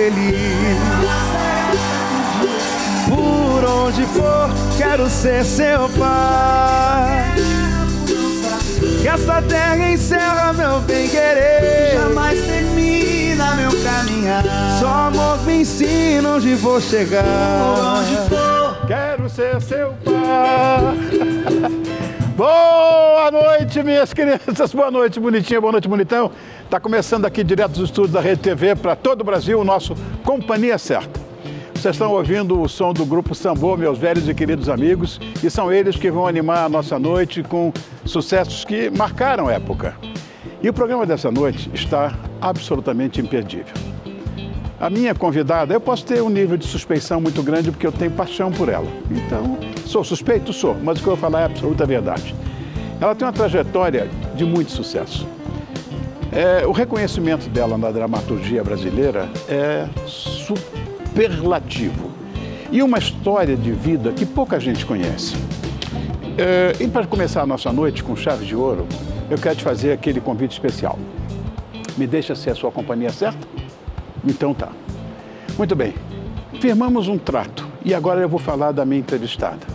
feliz. Por onde for, quero ser seu pai. Que essa terra encerra meu bem-querer, jamais termina meu caminhar. Só amor me ensina onde vou chegar. Por onde for, quero ser seu pai. Boa noite, minhas crianças. Boa noite, bonitinha. Boa noite, bonitão. Está começando aqui direto dos estúdios da Rede TV para todo o Brasil, o nosso Companhia Certa. Vocês estão ouvindo o som do Grupo Sambô, meus velhos e queridos amigos, e são eles que vão animar a nossa noite com sucessos que marcaram a época. E o programa dessa noite está absolutamente imperdível. A minha convidada, eu posso ter um nível de suspeição muito grande porque eu tenho paixão por ela. Então, sou suspeito? Sou, mas o que eu vou falar é a absoluta verdade. Ela tem uma trajetória de muito sucesso. O reconhecimento dela na dramaturgia brasileira é superlativo. E uma história de vida que pouca gente conhece. E para começar a nossa noite com chave de ouro, eu quero te fazer aquele convite especial. Me deixa ser a sua companhia certa? Então tá. Muito bem. Firmamos um trato e agora eu vou falar da minha entrevistada.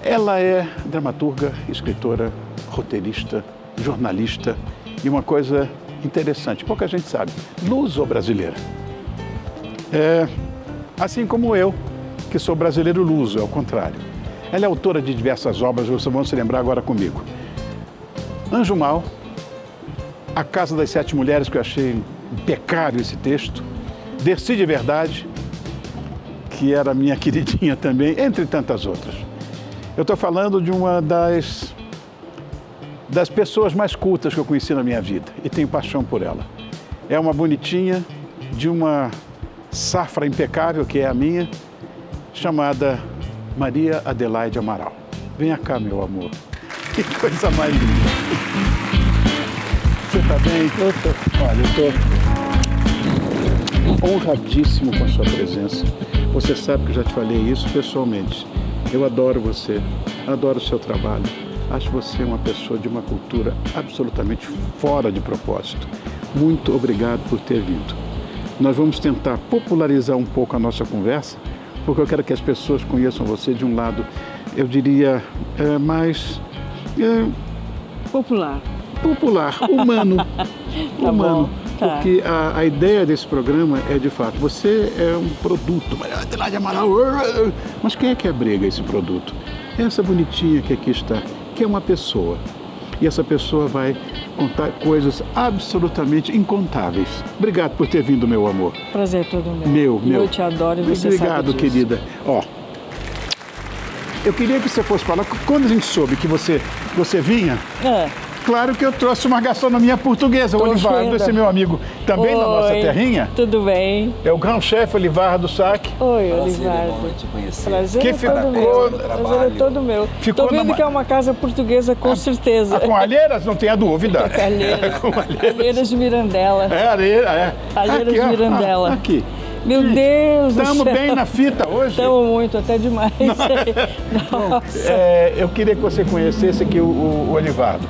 Ela é dramaturga, escritora, roteirista, jornalista e uma coisa interessante, pouca gente sabe, luso-brasileira. Assim como eu, que sou brasileiro luso, ao contrário. Ela é autora de diversas obras, vocês vão se lembrar agora comigo. Anjo Mal, A Casa das Sete Mulheres, que eu achei impecável esse texto. Dercy de Verdade, que era minha queridinha também, entre tantas outras. Eu estou falando de uma das pessoas mais cultas que eu conheci na minha vida e tenho paixão por ela. É uma bonitinha de uma safra impecável, que é a minha, chamada Maria Adelaide Amaral. Venha cá, meu amor. Que coisa mais linda. Você está bem? Eu tô. Olha, eu estou honradíssimo com a sua presença. Você sabe que eu já te falei isso pessoalmente. Eu adoro você, adoro o seu trabalho. Acho você uma pessoa de uma cultura absolutamente fora de propósito. Muito obrigado por ter vindo. Nós vamos tentar popularizar um pouco a nossa conversa, porque eu quero que as pessoas conheçam você de um lado, eu diria, mais... Popular, humano. Tá humano. Bom, tá. Porque a ideia desse programa é, de fato, você é um produto, mas quem é que abriga esse produto? É essa bonitinha que aqui está, que é uma pessoa. E essa pessoa vai contar coisas absolutamente incontáveis. Obrigado por ter vindo, meu amor. Prazer todo meu. Meu. Eu te adoro e você Obrigado, sabe disso. querida. Ó, eu queria que você fosse falar, quando a gente soube que você vinha, claro que eu trouxe uma gastronomia portuguesa, o Olivardo, esse meu amigo também da nossa terrinha. Tudo bem? É o grão-chefe Olivardo Sack. Oi, Olivardo. Bom te conhecer. Prazer Que é todo ficou meu. no Prazer é todo meu. Ficou Tô vendo na- que é uma casa portuguesa, com certeza. Com alheiras, não tenha dúvida. Com Alheiras de Mirandela. Alheiras Alheiras de ó. Mirandela. Aqui. Meu Deus do Estamos céu. bem na fita hoje. Estamos muito, até demais. Nossa. Eu queria que você conhecesse aqui o Olivardo.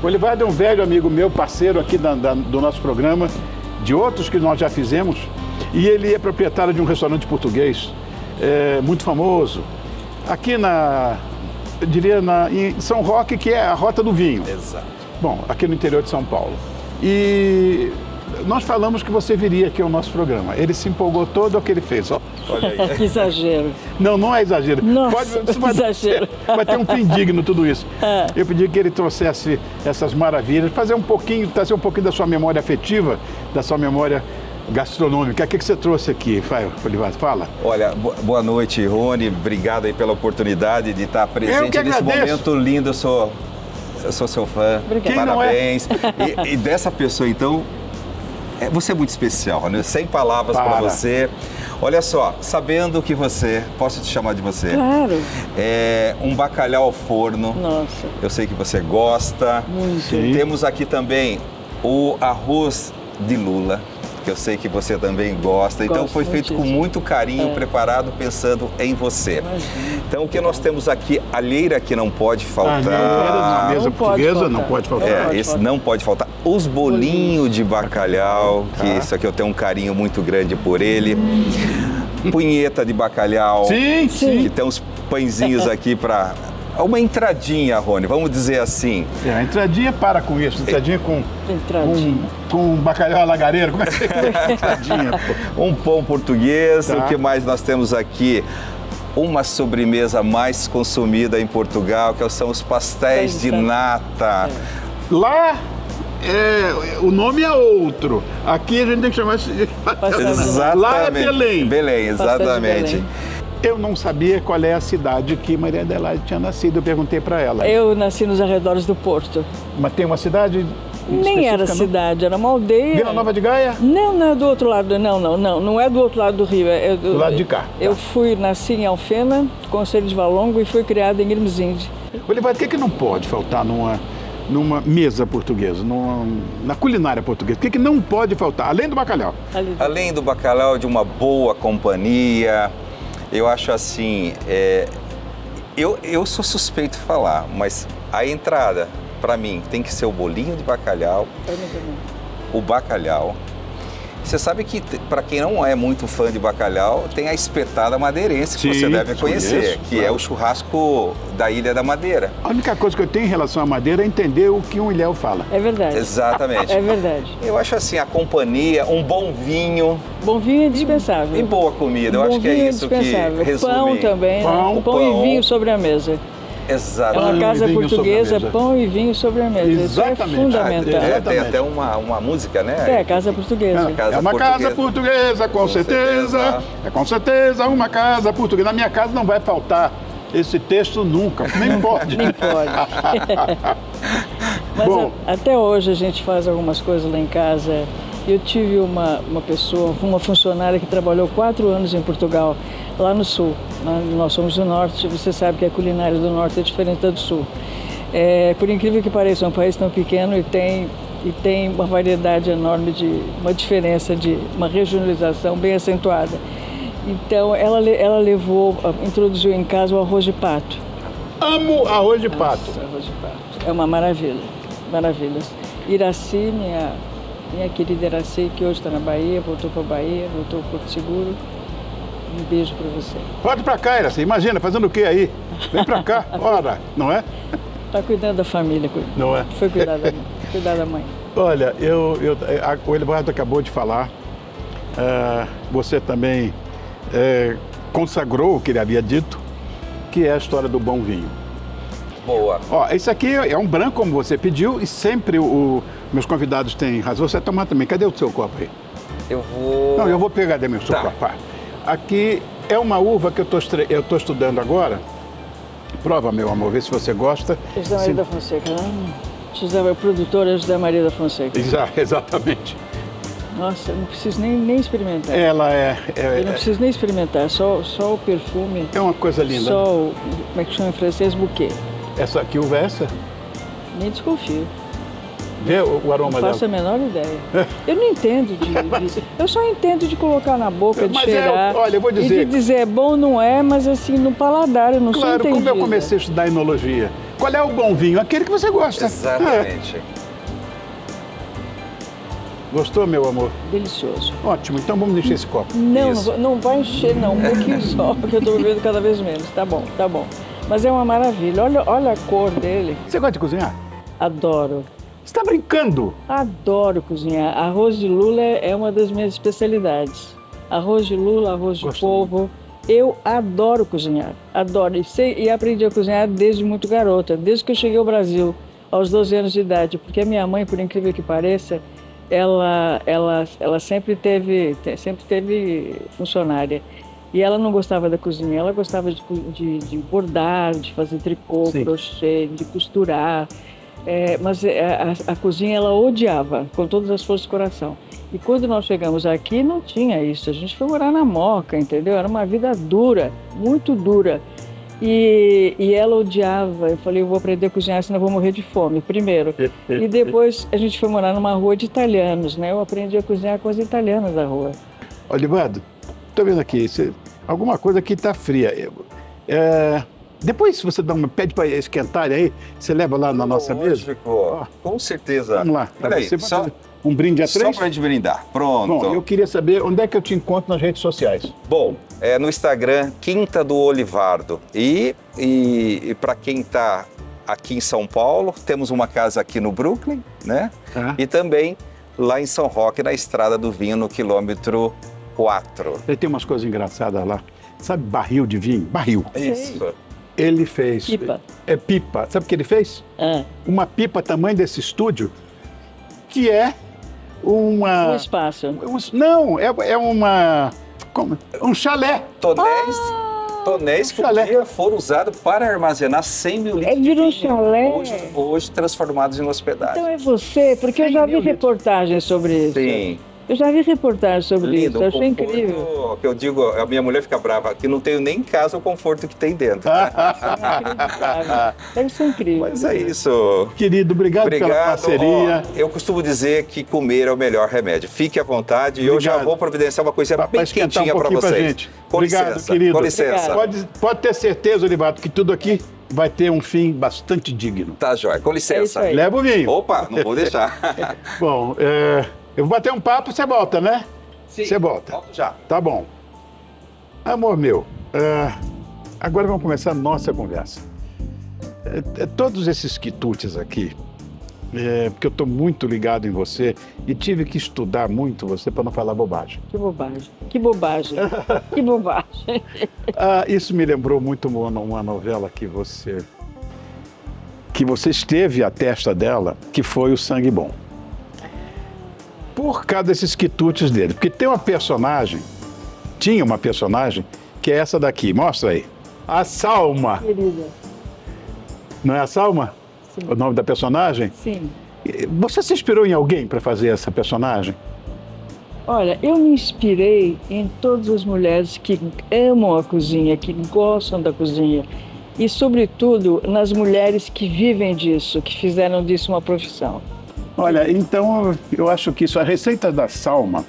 O Olivardo é um velho amigo meu, parceiro aqui do nosso programa, de outros que nós já fizemos, e ele é proprietário de um restaurante português muito famoso, aqui eu diria em São Roque, que é a Rota do Vinho. Exato. Bom, aqui no interior de São Paulo. E nós falamos que você viria aqui ao nosso programa. Ele se empolgou todo o que ele fez. Ó. Olha aí. Que exagero. Não é exagero. Nossa, exagero. Vai ter um fim digno tudo isso. Eu pedi que ele trouxesse essas maravilhas, trazer um pouquinho da sua memória afetiva, da sua memória gastronômica. O que você trouxe aqui, Olivardo? Fala. Olha, boa noite, Rony. Obrigado aí pela oportunidade de estar presente nesse momento lindo. Eu sou seu fã. Obrigada. Parabéns. E dessa pessoa, então, você é muito especial, né? Sem palavras para você. Olha só, sabendo que você, posso te chamar de você? Claro. Um bacalhau ao forno. Nossa. Eu sei que você gosta. Muito. Sim. Temos aqui também o arroz de lula. que eu sei que você também gosta. Então Gosto foi feito com muitíssimo. muito carinho, preparado pensando em você. Imagina. Então o que nós temos aqui, alheira que não pode faltar. Na mesa Não pode portuguesa faltar. não pode faltar. É, pode esse faltar. não pode faltar. Os bolinhos de bacalhau, que Tá. isso aqui eu tenho um carinho muito grande por ele. Punheta de bacalhau. Sim, sim. Que tem uns pãezinhos aqui para uma entradinha, Rony, vamos dizer assim. É, a entradinha para com isso. Entradinha Entradinha. com bacalhau alagareiro. Como é que é? Entradinha, pô. Um pão português. Tá. O que mais nós temos aqui? Uma sobremesa mais consumida em Portugal, que são os pastéis de nata. Lá, o nome é outro. Aqui a gente tem que chamar isso de... Exatamente. Lá é Belém. Belém, Pastéis de exatamente. Belém. Eu não sabia qual é a cidade que Maria Adelaide tinha nascido. Eu perguntei para ela. Eu nasci nos arredores do Porto. Mas tem uma cidade Nem era específica, não? cidade, era uma aldeia. Vila Nova de Gaia? Não, não é do outro lado, não é do outro lado do rio. Do lado de cá. Eu nasci em Alfena, Conselho de Valongo, e fui criada em Irmesinde. Oliveira, o que não pode faltar numa mesa portuguesa, na culinária portuguesa? O que não pode faltar, além do bacalhau? Além do bacalhau, de uma boa companhia, eu acho assim, eu sou suspeito de falar, mas a entrada, para mim, tem que ser o bolinho de bacalhau, o bacalhau. Você sabe que, para quem não é muito fã de bacalhau, tem a espetada madeirense, que Sim, você deve conhecer, conheço, que claro. é o churrasco da Ilha da Madeira. A única coisa que eu tenho em relação à madeira é entender o que um ilhéu fala. É verdade. Exatamente. É verdade. Eu acho assim, a companhia, um bom vinho Bom vinho é dispensável. e boa comida. Eu Bom acho que é vinho isso que dispensável. resume. Pão também. Pão, né? Pão pão. e vinho sobre a mesa. É Exatamente. uma Pão e casa vinho sobre a portuguesa, mesa. pão e vinho sobre a mesa. Isso é Exatamente. fundamental. Tem Exatamente. até uma música, né? É, casa portuguesa. É uma casa portuguesa, com certeza. É com certeza uma casa portuguesa. Na minha casa não vai faltar esse texto nunca, nem pode. Nem pode. Mas Bom. até hoje a gente faz algumas coisas lá em casa. Eu tive uma pessoa, uma funcionária que trabalhou 4 anos em Portugal, lá no sul. Nós somos do norte, você sabe que a culinária do norte é diferente da do sul. Por incrível que pareça, é um país tão pequeno e tem uma variedade enorme uma diferença uma regionalização bem acentuada. Então ela introduziu em casa o arroz de pato. Amo arroz de pato. Nossa, arroz de pato. É uma maravilha, maravilhas. Iraci, minha querida Iraci, que hoje está na Bahia, voltou para a Bahia, voltou para Porto Seguro. Um beijo para você. Pode pra cá, Iraci. Imagina, fazendo o que aí? Vem pra cá, ora, não é? Está cuidando da família. Não é? Foi cuidar da mãe. Olha, o Eduardo acabou de falar, você também consagrou o que ele havia dito, que é a história do bom vinho. Boa. Ó, esse aqui é um branco, como você pediu, e sempre meus convidados têm razão. Você vai tomar também. Cadê o seu copo aí? Eu vou... Não, eu vou pegar também o seu Tá. copo. Aqui é uma uva que eu estou estudando agora. Prova, meu amor, vê se você gosta. José Maria da Fonseca, né? Produtora José Maria da Fonseca. Exatamente. Nossa, eu não preciso nem experimentar. Ela Eu não preciso nem experimentar, só o perfume. é uma coisa linda. Só o, como é que chama em francês? Bouquet. Essa aqui, uva é essa? Nem desconfio. Vê o aroma Não dela. faço a menor ideia. Eu não entendo eu só entendo de colocar na boca, de Mas cheirar. olha, eu vou dizer... E de dizer é bom, não é, mas assim, no paladar, eu não sou Claro, entendida. como eu comecei a estudar enologia. Qual é o bom vinho? Aquele que você gosta. Exatamente. Gostou, meu amor? Delicioso. Ótimo, então vamos encher esse copo. Não vai encher não, um pouquinho só, porque eu estou bebendo cada vez menos. Tá bom. Mas é uma maravilha, olha a cor dele. Você gosta de cozinhar? Adoro. Você está brincando? Adoro cozinhar. Arroz de lula é uma das minhas especialidades. Arroz de lula, arroz de polvo. Eu adoro cozinhar, adoro. E aprendi a cozinhar desde muito garota, desde que eu cheguei ao Brasil, aos 12 anos de idade. Porque a minha mãe, por incrível que pareça, ela sempre teve funcionária. E ela não gostava da cozinha, ela gostava de bordar, de fazer tricô, Sim. crochê, de costurar. Mas a cozinha ela odiava, com todas as forças do coração. E quando nós chegamos aqui, não tinha isso. A gente foi morar na Moca, entendeu? Era uma vida dura, muito dura. E ela odiava. Eu falei, eu vou aprender a cozinhar, senão eu vou morrer de fome, primeiro. E depois a gente foi morar numa rua de italianos, né? Eu aprendi a cozinhar com as italianas da rua. Olivaldo, estou vendo aqui, alguma coisa aqui está fria. Depois, se você pede para esquentar aí, você leva lá na nossa mesa? Com certeza. Vamos lá. Olha aí, só um brinde a três? Só para a gente brindar. Pronto. Bom, eu queria saber onde é que eu te encontro nas redes sociais. Bom, no Instagram, Quinta do Olivardo. E para quem está aqui em São Paulo, temos uma casa aqui no Brooklyn, né? E também lá em São Roque, na Estrada do Vinho, no quilômetro 4. Ele tem umas coisas engraçadas lá. Sabe barril de vinho? Barril. Isso. Ele fez... Pipa. É pipa. Sabe o que ele fez? Uma pipa tamanho desse estúdio, que é uma... Um espaço. Não, é uma... Como? Um chalé. Tonéis que um dia foram usados para armazenar 100 mil litros de vinho. Chalé. Hoje transformados em hospedagem. Então é você, porque eu já vi reportagens sobre isso. Sim. Eu já vi reportagens sobre isso, eu achei incrível. Que eu digo, a minha mulher fica brava, que não tenho nem em casa o conforto que tem dentro. Deve ser incrível. Mas é isso. Querido, obrigado pela parceria. Eu costumo dizer que comer é o melhor remédio. Fique à vontade e eu já vou providenciar uma coisinha bem quentinha para vocês. Obrigado, querido. Com licença. Pode ter certeza, Olivato, que tudo aqui vai ter um fim bastante digno. Tá, jóia. Com licença. Leva o vinho. Opa, não vou deixar. Bom, eu vou bater um papo, você volta, né? Sim. Você volta. Volto já. Tá bom. Amor meu, agora vamos começar a nossa conversa. Todos esses quitutes aqui, porque eu estou muito ligado em você e tive que estudar muito você para não falar bobagem. Que bobagem, que bobagem, que bobagem. Isso me lembrou muito uma novela que você esteve à testa dela, que foi o Sangue Bom. Por causa desses quitutes dele. Porque tinha uma personagem que é essa daqui. Mostra aí. A Salma. Querida. Não é a Salma? Sim. O nome da personagem? Sim. Você se inspirou em alguém para fazer essa personagem? Olha, eu me inspirei em todas as mulheres que amam a cozinha, que gostam da cozinha. E, sobretudo, nas mulheres que vivem disso, que fizeram disso uma profissão. Olha, então eu acho que as receitas da Salma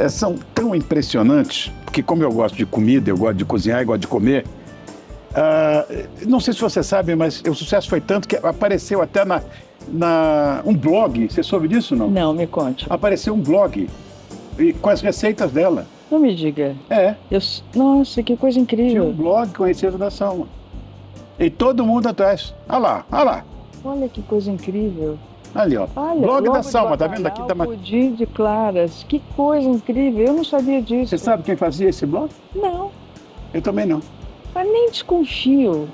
são tão impressionantes, porque como eu gosto de comida, eu gosto de cozinhar, eu gosto de comer. Não sei se você sabe, mas o sucesso foi tanto que apareceu até um blog. Você soube disso, não? Não, me conte. Apareceu um blog com as receitas dela. Não me diga. Nossa, que coisa incrível. Tinha um blog com a receita da Salma. E todo mundo atrás. Olha lá, olha lá. Olha que coisa incrível. Ali, ó. Olha, blog da Salma, tá vendo aqui? Pudim de claras. Que coisa incrível. Eu não sabia disso. Você sabe quem fazia esse blog? Não. Eu também não. Mas nem desconfio.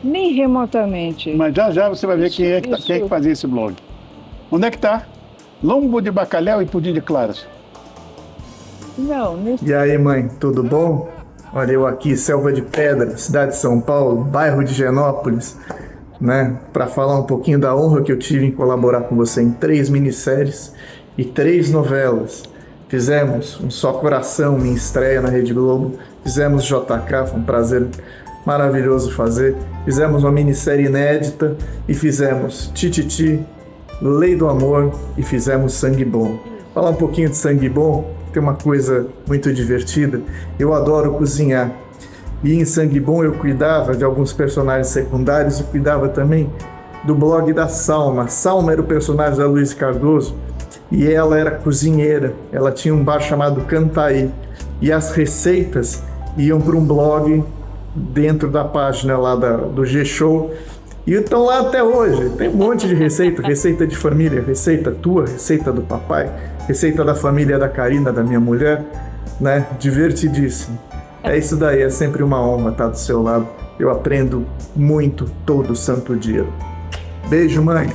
Nem remotamente. Mas já você vai ver quem é que fazia esse blog. Onde é que tá? Lombo de bacalhau e pudim de claras. Não, E aí, mãe, tudo bom? Olha, eu aqui, Selva de Pedra, cidade de São Paulo, bairro de Genópolis, né? Para falar um pouquinho da honra que eu tive em colaborar com você em 3 minisséries e 3 novelas. Fizemos Um Só Coração, minha estreia na Rede Globo. Fizemos JK, foi um prazer maravilhoso fazer. Fizemos uma minissérie inédita e fizemos Tititi, Lei do Amor e fizemos Sangue Bom. Falar um pouquinho de Sangue Bom, tem uma coisa muito divertida. Eu adoro cozinhar. E em Sangue Bom eu cuidava de alguns personagens secundários e cuidava também do blog da Salma. Salma era o personagem da Luiz Cardoso e ela era cozinheira. Ela tinha um bar chamado Cantaí. E as receitas iam para um blog dentro da página lá do G-Show. E estão lá até hoje. Tem um monte de receita. Receita de família, receita tua, receita do papai, receita da família da Karina, da minha mulher, né? Divertidíssimo. É isso daí, é sempre uma honra estar do seu lado. Eu aprendo muito todo santo dia. Beijo, mãe.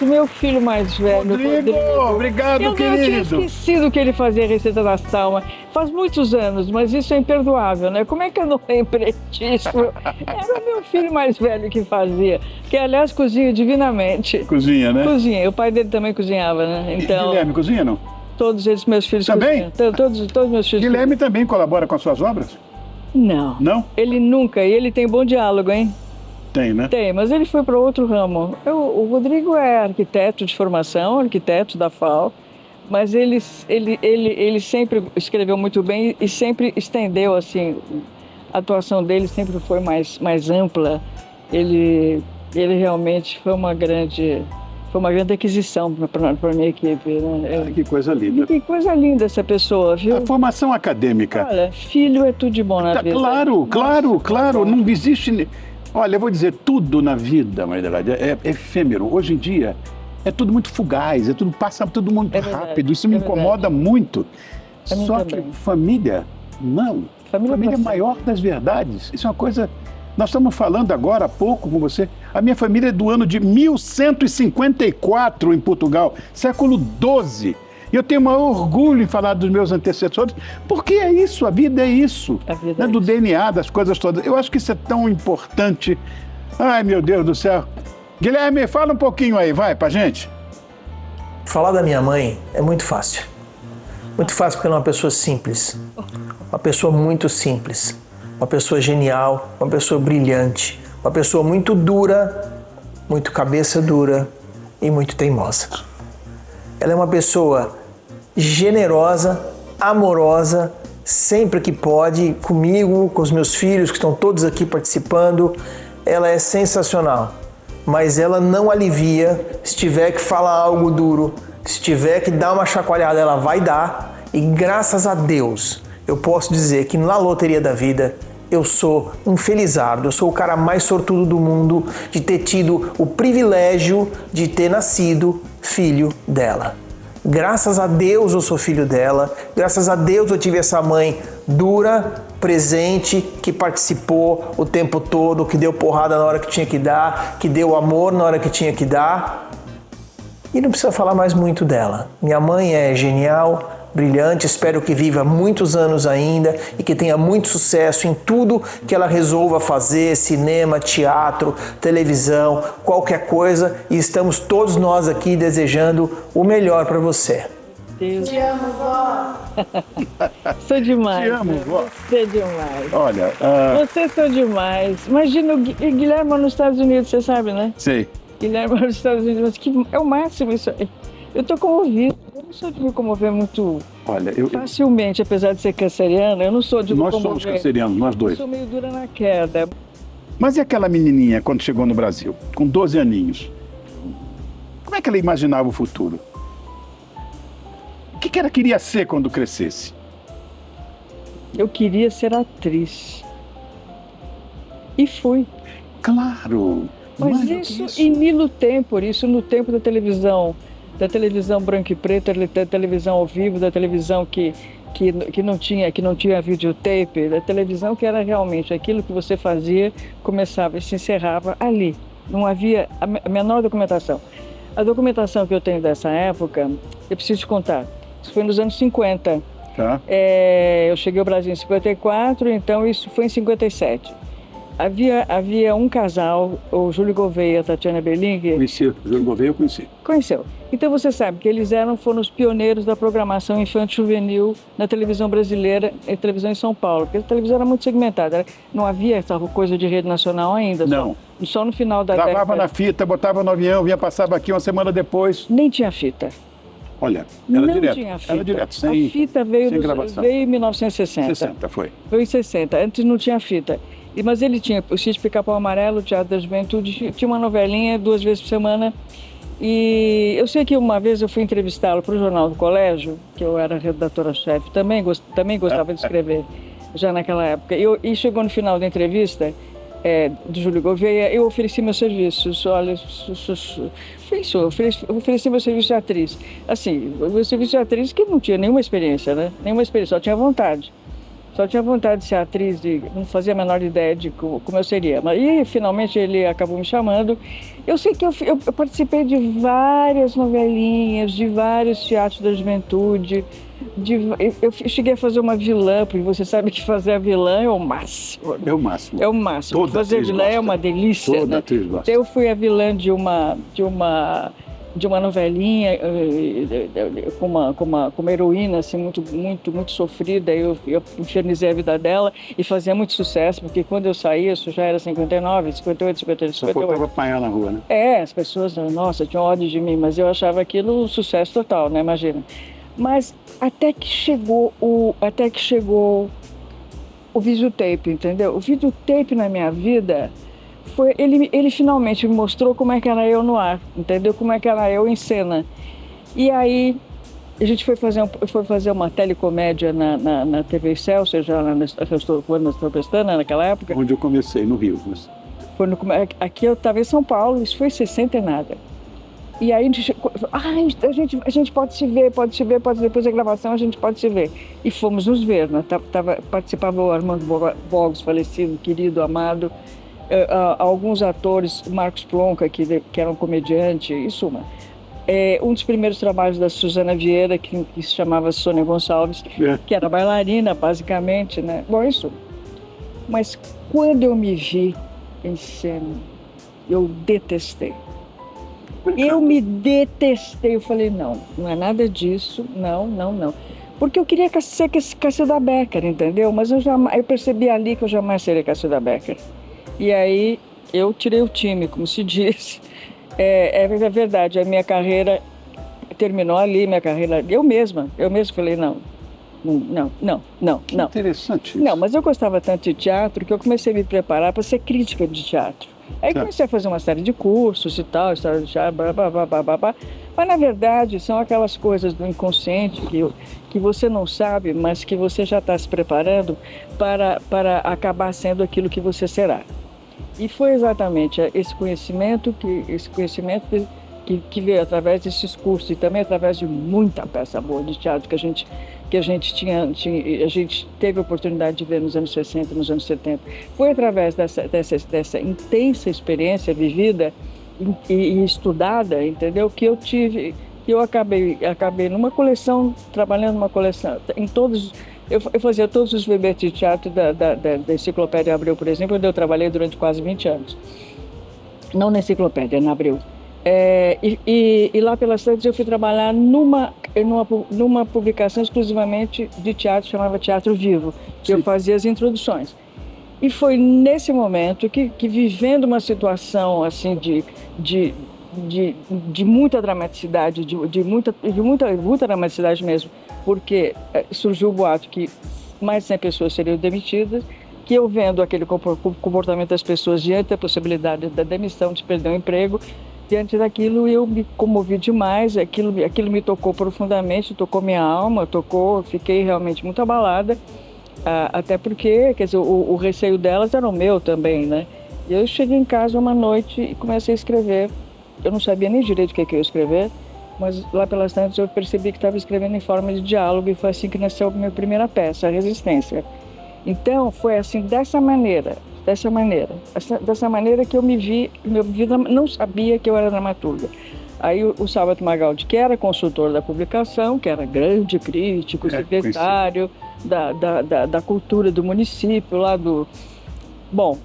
O meu filho mais velho, Rodrigo, obrigado, querido. Eu tinha esquecido que ele fazia a receita da Salma. Faz muitos anos, mas isso é imperdoável, né? Como é que eu não lembrei disso? Era o meu filho mais velho que fazia, que aliás cozinha divinamente. Cozinha, né? Cozinha. O pai dele também cozinhava, né? Então, e Guilherme cozinha, não? Todos eles, meus filhos também? cozinham. Todos meus filhos Guilherme também colabora com as suas obras? Não. Não? Ele nunca, e ele tem bom diálogo, hein? Tem, né? Tem, mas ele foi para outro ramo. O Rodrigo é arquiteto de formação, arquiteto da FAO, mas ele sempre escreveu muito bem e sempre estendeu, assim, a atuação dele sempre foi mais ampla. Ele realmente foi uma grande aquisição para a minha equipe. Né? Que coisa linda. Que coisa linda essa pessoa, viu? A formação acadêmica. Olha, filho é tudo de bom na vida. Claro. Não existe... Olha, eu vou dizer, tudo na vida, Maria Adelaide, é efêmero. Hoje em dia, é tudo muito fugaz, passa tudo muito rápido. Isso me incomoda muito. Só que família, não. Família é a maior das verdades. Isso é uma coisa... Nós estamos falando agora há pouco com você. A minha família é do ano de 1154 em Portugal, século XII. E eu tenho o maior orgulho em falar dos meus antecessores, porque é isso, a vida é isso. A vida é do DNA, das coisas todas. Eu acho que isso é tão importante. Ai, meu Deus do céu. Guilherme, fala um pouquinho aí, vai, pra gente. Falar da minha mãe é muito fácil. Muito fácil porque ela é uma pessoa simples. Uma pessoa muito simples. Uma pessoa genial, uma pessoa brilhante. Uma pessoa muito dura, muito cabeça dura e muito teimosa. Ela é uma pessoa generosa, amorosa, sempre que pode, comigo, com os meus filhos que estão todos aqui participando. Ela é sensacional, mas ela não alivia. Se tiver que falar algo duro, se tiver que dar uma chacoalhada, ela vai dar. E graças a Deus, eu posso dizer que na loteria da vida, eu sou um felizardo, eu sou o cara mais sortudo do mundo de ter tido o privilégio de ter nascido filho dela. Graças a Deus eu sou filho dela, graças a Deus eu tive essa mãe dura, presente, que participou o tempo todo, que deu porrada na hora que tinha que dar, que deu amor na hora que tinha que dar. E não precisa falar mais muito dela. Minha mãe é genial, brilhante, espero que viva muitos anos ainda e que tenha muito sucesso em tudo que ela resolva fazer, cinema, teatro, televisão, qualquer coisa, e estamos todos nós aqui desejando o melhor para você. Deus. Te amo, vó. Sou demais. Te amo, vó. Você é demais. Olha... Vocês são demais. Imagina o Guilherme nos Estados Unidos, você sabe, né? Sei. Guilherme nos Estados Unidos, que é o máximo isso aí. Eu tô comovido. Eu não sou de me comover muito facilmente, apesar de ser canceriana. Eu não sou de me comover. Nós somos cancerianos, nós dois. Eu sou meio dura na queda. Mas e aquela menininha quando chegou no Brasil, com 12 aninhos? Como é que ela imaginava o futuro? O que ela queria ser quando crescesse? Eu queria ser atriz. E fui. Claro! Mas isso em Nilo Tempore, isso no tempo da televisão branco e preto, da televisão ao vivo, da televisão que não tinha videotape, da televisão que era realmente aquilo que você fazia, começava e se encerrava ali. Não havia a menor documentação. A documentação que eu tenho dessa época, eu preciso te contar, isso foi nos anos 50. Tá. Eu cheguei ao Brasil em 54, então isso foi em 57. Havia um casal, o Júlio Gouveia e a Tatiana Berling. Conheci, o Júlio Gouveia eu conheci. Conheceu. Então você sabe que eles foram os pioneiros da programação infantil juvenil na televisão brasileira e televisão em São Paulo, porque a televisão era muito segmentada, não havia essa coisa de rede nacional ainda. Não. Só no final da década. Gravava na fita, botava no avião, passava aqui uma semana depois. Nem tinha fita. Olha, era não direto. Tinha fita. Era direto, sem, a fita veio em 1960. 60, foi. Veio em 60, antes não tinha fita. Mas ele tinha o Sítio Pica-Pau Amarelo, o Teatro da Juventude, tinha uma novelinha 2 vezes por semana. E eu sei que uma vez eu fui entrevistá-lo para o Jornal do Colégio, que eu era redatora-chefe, também gostava de escrever, já naquela época. E chegou no final da entrevista do Júlio Gouveia, eu ofereci meus serviços. Olha, ofereci meu serviço de atriz. Assim, meu serviço de atriz que não tinha nenhuma experiência, né? Nenhuma experiência, só tinha vontade. Só tinha vontade de ser atriz e não fazia a menor ideia de como eu seria. E finalmente ele acabou me chamando. Eu sei que eu participei de várias novelinhas, de vários teatros da juventude. Eu cheguei a fazer uma vilã, porque você sabe que fazer a vilã é o máximo. É o máximo. É o máximo. Toda fazer a vilã gosta. é uma delícia. Toda né? atriz gosta. Eu fui a vilã de uma de uma novelinha com uma heroína assim, muito sofrida. Eu infernizei a vida dela e fazia muito sucesso, porque quando eu saía, isso já era 59, 58, 59, 58. Só faltava apanhar na rua, né? As pessoas, nossa, tinham ódio de mim, mas eu achava aquilo um sucesso total, né? Imagina. Mas até que chegou o videotape, entendeu? O videotape na minha vida ele finalmente me mostrou como é que era eu no ar, entendeu? Como é que era eu em cena. E aí a gente foi fazer uma telecomédia na TV Excelsior, já na Restaurante Pestana, naquela época. Onde eu comecei, no Rio. Mas... Aqui eu estava em São Paulo, isso foi 60 e nada. E aí a gente pode se ver, depois da gravação a gente pode se ver. E fomos nos ver, né? Participava o Armando Bogos, falecido, querido, amado, alguns atores, Marcos Plonka, que era um comediante, em suma. Um dos primeiros trabalhos da Suzana Vieira, que se chamava Sônia Gonçalves, que era bailarina, basicamente, né? Bom, isso. Mas quando eu me vi em cena, eu detestei. Eu me detestei, eu falei, não é nada disso, não. Porque eu queria ser Cacilda Becker, entendeu? Mas eu percebi ali que eu jamais seria Cacilda Becker. E aí eu tirei o time, como se diz. É verdade, a minha carreira terminou ali, eu mesma falei, não. Interessante isso. Não, mas eu gostava tanto de teatro que eu comecei a me preparar para ser crítica de teatro. Aí comecei a fazer uma série de cursos e tal, história de teatro, mas na verdade são aquelas coisas do inconsciente que você não sabe, mas que você já está se preparando para acabar sendo aquilo que você será. E foi exatamente esse conhecimento que veio através desses cursos e também através de muita peça boa de teatro que a gente teve a oportunidade de ver nos anos 60, nos anos 70. Foi através dessa intensa experiência vivida e estudada, entendeu? Que eu acabei numa coleção, trabalhando numa coleção, eu fazia todos os verbetes de teatro da Enciclopédia Abreu, por exemplo, onde eu trabalhei durante quase 20 anos. Não na Enciclopédia, na Abreu. E lá pelas tantas eu fui trabalhar numa publicação exclusivamente de teatro, chamava Teatro Vivo, que eu fazia as introduções. E foi nesse momento que vivendo uma situação assim de muita dramaticidade, de muita dramaticidade mesmo, porque surgiu o boato que mais de 100 pessoas seriam demitidas, que eu vendo aquele comportamento das pessoas diante da possibilidade da demissão, de perder o emprego, diante daquilo eu me comovi demais, aquilo me tocou profundamente, tocou minha alma, fiquei realmente muito abalada, até porque, quer dizer, o receio delas era o meu também, né? E eu cheguei em casa uma noite e comecei a escrever. Eu não sabia nem direito o que eu ia escrever, mas lá pelas tantas eu percebi que estava escrevendo em forma de diálogo e foi assim que nasceu a minha primeira peça, A Resistência. Então foi assim, dessa maneira que eu me vi, minha vida não sabia que eu era dramaturga. Aí o Salvatore Magaldi, que era consultor da publicação, que era grande crítico, secretário da cultura do município, lá do... Bom,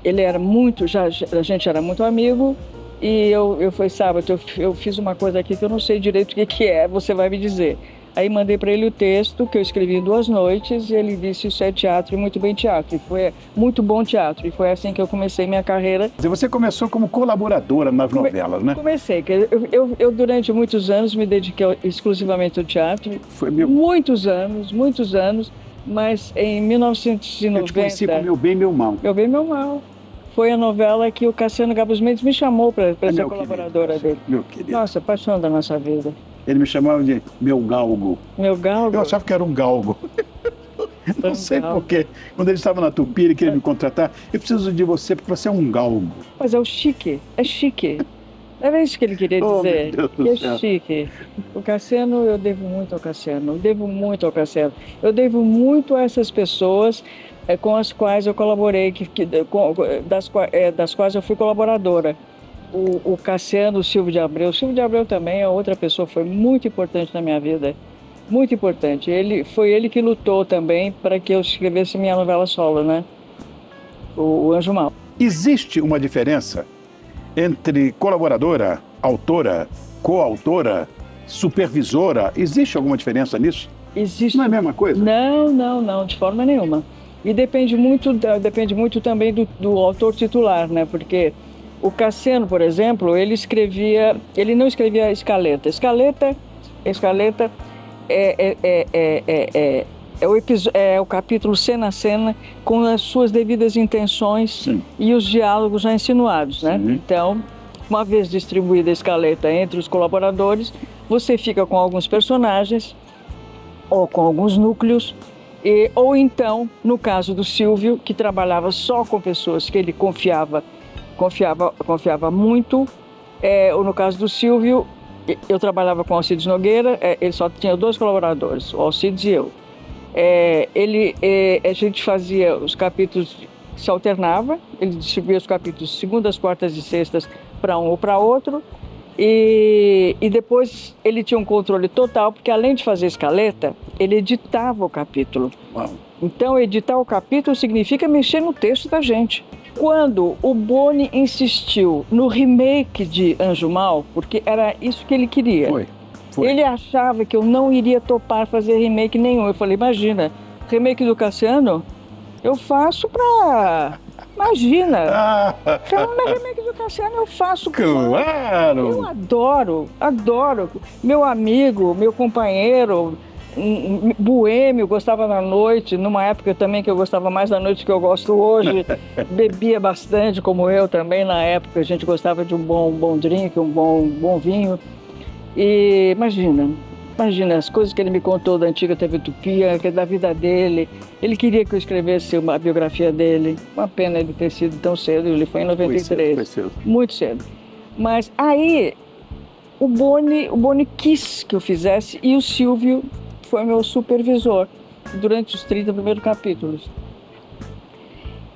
ele era muito, a gente era muito amigo, e eu falei, Salvatore, eu fiz uma coisa aqui que eu não sei direito o que é, você vai me dizer. Aí mandei para ele o texto que eu escrevi em 2 noites e ele disse, isso é teatro e muito bem teatro. E foi muito bom teatro. E foi assim que eu comecei minha carreira. Você começou como colaboradora nas novelas, né? Comecei. Eu durante muitos anos me dediquei exclusivamente ao teatro. Muitos anos. Mas em 1990... Eu te conheci com Meu Bem, Meu Mal. Meu Bem, Meu Mal. Foi a novela que o Cassiano Gabus Mendes me chamou para ser colaboradora dele. Meu querido. Nossa, paixão da nossa vida. Ele me chamava de meu galgo. Meu galgo? Eu achava que era um galgo. Não sei porquê. Quando ele estava na Tupi, ele queria me contratar. Eu preciso de você porque você é um galgo. Mas é chique. Era isso que ele queria dizer. Meu Deus do céu. Chique. O Cassiano, eu devo muito ao Cassiano. Eu devo muito a essas pessoas com as quais eu colaborei, das quais eu fui colaboradora. O Cassiano, o Silvio de Abreu. O Silvio de Abreu também é outra pessoa, foi muito importante na minha vida. Muito importante. Foi ele que lutou também para que eu escrevesse minha novela solo, né? O Anjo Mau. Existe uma diferença entre colaboradora, autora coautora, supervisora, existe alguma diferença nisso? Existe. Não é a mesma coisa? Não, de forma nenhuma. E depende muito também do autor titular, né? Porque o Cassiano, por exemplo, ele não escrevia escaleta. Escaleta é o capítulo cena a cena com as suas devidas intenções. Sim. E os diálogos já insinuados, né? Sim. Então, uma vez distribuída a escaleta entre os colaboradores, você fica com alguns personagens ou com alguns núcleos, ou então, no caso do Silvio, que trabalhava só com pessoas que ele confiava muito, ou no caso do Silvio, eu trabalhava com o Alcides Nogueira, ele só tinha 2 colaboradores, o Alcides e eu. A gente fazia os capítulos, se alternava, ele distribuía os capítulos segundas, quartas e sextas para um ou para outro, e depois ele tinha um controle total, porque além de fazer escaleta, ele editava o capítulo. Uau. Então, editar o capítulo significa mexer no texto da gente. Quando o Boni insistiu no remake de Anjo Mal, porque era isso que ele queria. Foi. Ele achava que eu não iria topar fazer remake nenhum. Eu falei, imagina, remake do Cassiano, eu faço pra... Imagina, remake do Cassiano eu faço. Claro! Eu adoro. Meu amigo, meu companheiro, boêmio, gostava da noite, numa época também que eu gostava mais da noite que eu gosto hoje. Bebia bastante, como eu também, na época a gente gostava de um bom drink, um bom vinho. E imagina as coisas que ele me contou da antiga TV Tupi, da vida dele. Ele queria que eu escrevesse uma biografia dele. Uma pena ele ter sido tão cedo, ele foi em 93. Foi cedo. Muito cedo. Mas aí o Boni quis que eu fizesse, e o Silvio foi meu supervisor durante os 30 primeiros capítulos.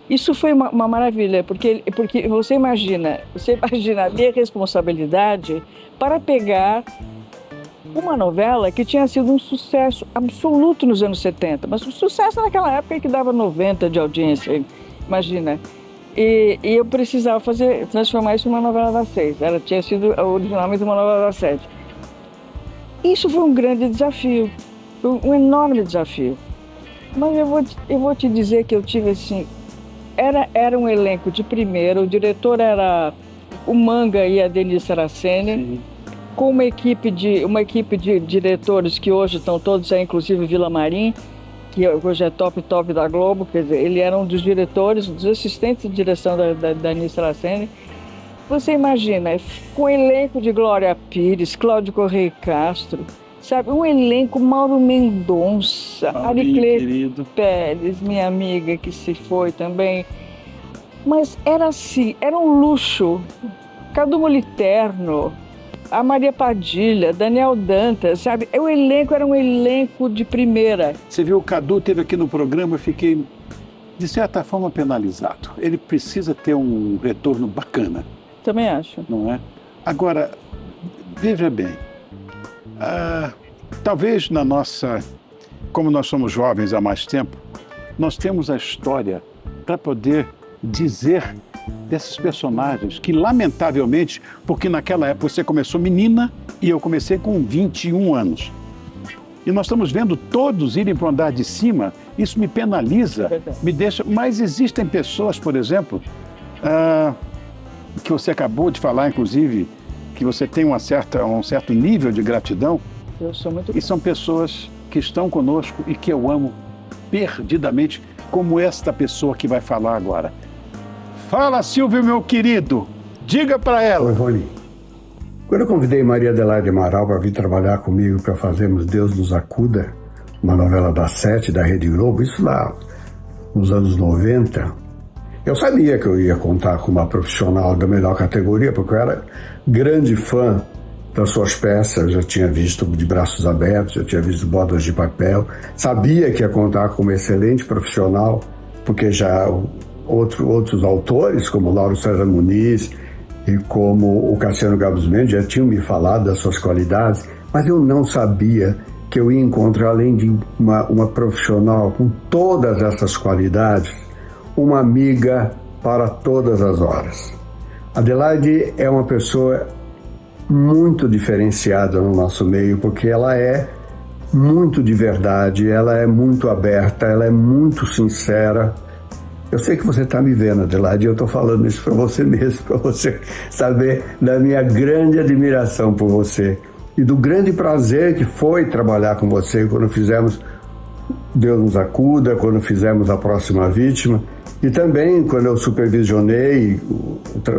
Isso foi uma maravilha, porque você imagina a minha responsabilidade para pegar uma novela que tinha sido um sucesso absoluto nos anos 70, mas um sucesso naquela época que dava 90 de audiência, imagina. E eu precisava transformar isso numa novela das 6. Ela tinha sido originalmente uma novela das 7. Isso foi um grande desafio, um enorme desafio. Mas eu vou te dizer que eu tive assim... Era um elenco de primeira, o diretor era o Manga e a Denise Saraceni, com uma equipe de diretores que hoje estão todos aí, inclusive Vila Marim, que hoje é top da Globo, quer dizer, ele era um dos diretores, dos assistentes de direção da Denise Saraceni. Você imagina, com o elenco de Glória Pires, Cláudio Correia Castro, sabe, um elenco, Mauro Mendonça, Aricleide Pérez, minha amiga que se foi também. Mas era assim, era um luxo. Cadu Moliterno, a Maria Padilha, Daniel Dantas, sabe? O elenco era um elenco de primeira. Você viu, o Cadu esteve aqui no programa, eu fiquei, de certa forma, penalizado. Ele precisa ter um retorno bacana. Também acho. Não é? Agora, veja bem, talvez como nós somos jovens há mais tempo, nós temos a história para poder dizer desses personagens que, lamentavelmente, porque naquela época você começou menina e eu comecei com 21 anos. E nós estamos vendo todos irem para o andar de cima, isso me penaliza, me deixa... Mas existem pessoas, por exemplo, que você acabou de falar, inclusive, que você tem um certo nível de gratidão. Eu sou muito... E são pessoas que estão conosco e que eu amo perdidamente, como esta pessoa que vai falar agora. Fala, Silvio, meu querido. Diga para ela. Oi, Rony. Quando eu convidei Maria Adelaide Amaral para vir trabalhar comigo para fazermos Deus nos acuda, uma novela das 7 da Rede Globo, isso lá nos anos 90, eu sabia que eu ia contar com uma profissional da melhor categoria, porque eu era grande fã das suas peças, já tinha visto De Braços Abertos, já tinha visto Bodas de Papel, sabia que ia contar com uma excelente profissional, porque já outros autores, como Lauro César Muniz e como o Cassiano Gabos Mendes, já tinham me falado das suas qualidades, mas eu não sabia que eu ia encontrar, além de uma profissional com todas essas qualidades, uma amiga para todas as horas. Adelaide é uma pessoa muito diferenciada no nosso meio, porque ela é muito de verdade, ela é muito aberta, ela é muito sincera. Eu sei que você está me vendo, Adelaide, e eu estou falando isso para você mesmo, para você saber da minha grande admiração por você e do grande prazer que foi trabalhar com você quando fizemos Deus Nos Acuda, quando fizemos A Próxima Vítima, e também quando eu supervisionei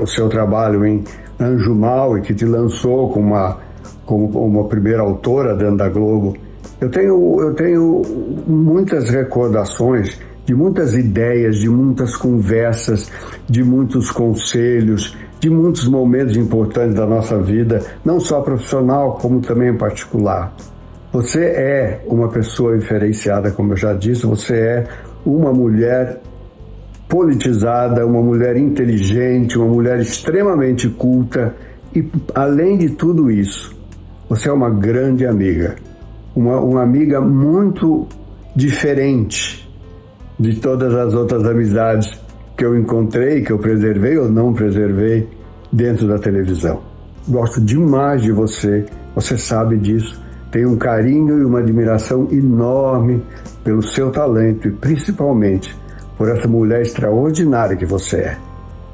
o seu trabalho em Anjo Mal e que te lançou como uma primeira autora dentro da Globo. Eu tenho muitas recordações de muitas ideias, de muitas conversas, de muitos conselhos, de muitos momentos importantes da nossa vida, não só profissional, como também particular. Você é uma pessoa diferenciada, como eu já disse, você é uma mulher politizada, uma mulher inteligente, uma mulher extremamente culta e, além de tudo isso, você é uma grande amiga, uma amiga muito diferente de todas as outras amizades que eu encontrei, que eu preservei ou não preservei dentro da televisão. Gosto demais de você, você sabe disso. Tenho um carinho e uma admiração enorme pelo seu talento e principalmente por essa mulher extraordinária que você é.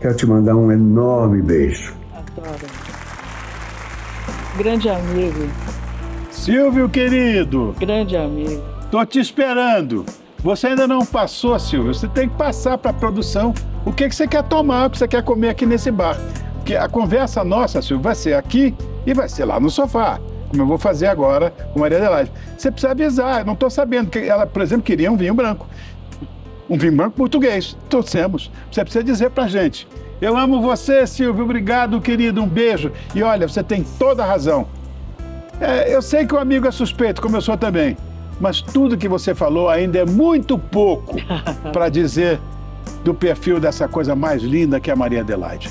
Quero te mandar um enorme beijo. Adoro. Grande amigo. Silvio, querido. Grande amigo. Tô te esperando. Você ainda não passou, Silvio. Você tem que passar para a produção o que você quer tomar, o que você quer comer aqui nesse bar. Porque a conversa nossa, Silvio, vai ser aqui e vai ser lá no sofá, como eu vou fazer agora com Maria Adelaide. Você precisa avisar. Eu não estou sabendo que ela, por exemplo, queria um vinho branco. Um vinho branco português. Trouxemos. Você precisa dizer pra gente. Eu amo você, Silvio. Obrigado, querido. Um beijo. E olha, você tem toda a razão. Eu sei que o amigo é suspeito, como eu sou também. Mas tudo que você falou ainda é muito pouco para dizer do perfil dessa coisa mais linda que é a Maria Adelaide.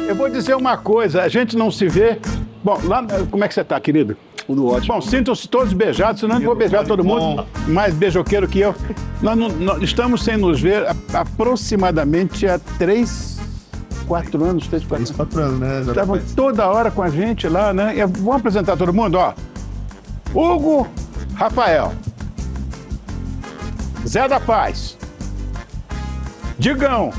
Eu vou dizer uma coisa, a gente não se vê... Bom, lá, como é que você está, querido? Tudo ótimo. Bom, sintam-se todos beijados, senão eu não vou beijar todo mundo, mais beijoqueiro que eu. Nós estamos sem nos ver aproximadamente há 4 anos, né? Estavam toda hora com a gente lá, né? Vamos apresentar todo mundo, ó. Hugo Rafael, Zé da Paz, Digão,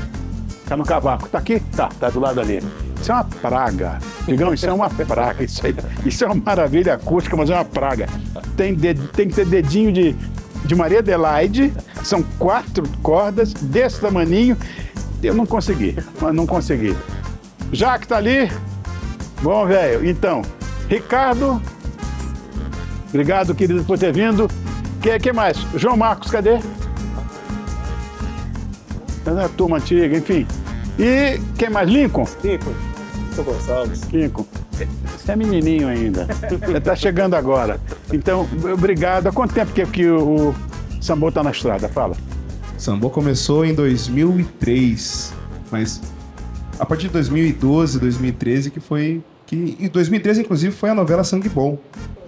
tá no cavaco, tá aqui? Tá do lado ali. Isso é uma praga. Digão, isso é uma praga. Isso é uma maravilha acústica, mas é uma praga. Tem que ter dedinho de Maria Adelaide, são 4 cordas desse tamaninho. Eu não consegui. Já que tá ali, bom, velho. Então, Ricardo, obrigado, querido, por ter vindo. Que mais? João Marcos, cadê? É a turma antiga, enfim. E quem mais? Lincoln? Gonçalves. Lincoln. Você é menininho ainda. Você tá chegando agora. Então, obrigado. Há quanto tempo que o Sambô tá na estrada? Fala. Sambô começou em 2003, mas a partir de 2012, 2013 em 2013 inclusive foi a novela Sangue Bom,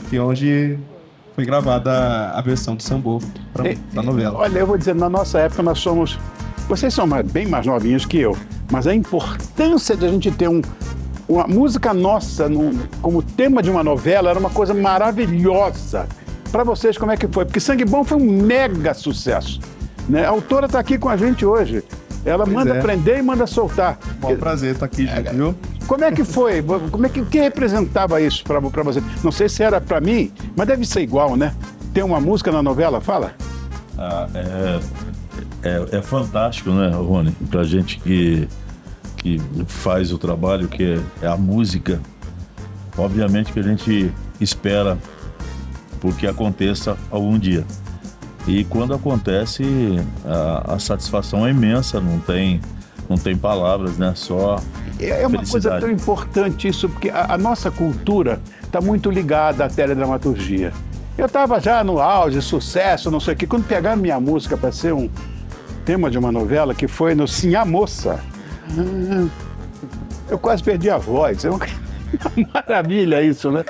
que é onde foi gravada a versão do Sambô da novela. Olha, eu vou dizer, na nossa época vocês são bem mais novinhos que eu, mas a importância de a gente ter uma música nossa como tema de uma novela era uma coisa maravilhosa. Para vocês, como é que foi? Porque Sangue Bom foi um mega sucesso, né? A autora está aqui com a gente hoje. Ela manda prender e manda soltar. Bom prazer estar aqui, viu? Como é que foi? O que representava isso para você? Não sei se era para mim, mas deve ser igual, né? Tem uma música na novela, fala? É fantástico, né, Rony? Pra gente que faz o trabalho que é a música, obviamente que a gente espera porque aconteça algum dia. E quando acontece, a satisfação é imensa, não tem palavras, né? Só é uma coisa tão importante isso, porque a nossa cultura está muito ligada à teledramaturgia. Eu estava já no auge, sucesso, não sei o quê, quando pegaram minha música para ser um tema de uma novela, que foi no Sim a Moça, eu quase perdi a voz. É uma maravilha isso, né?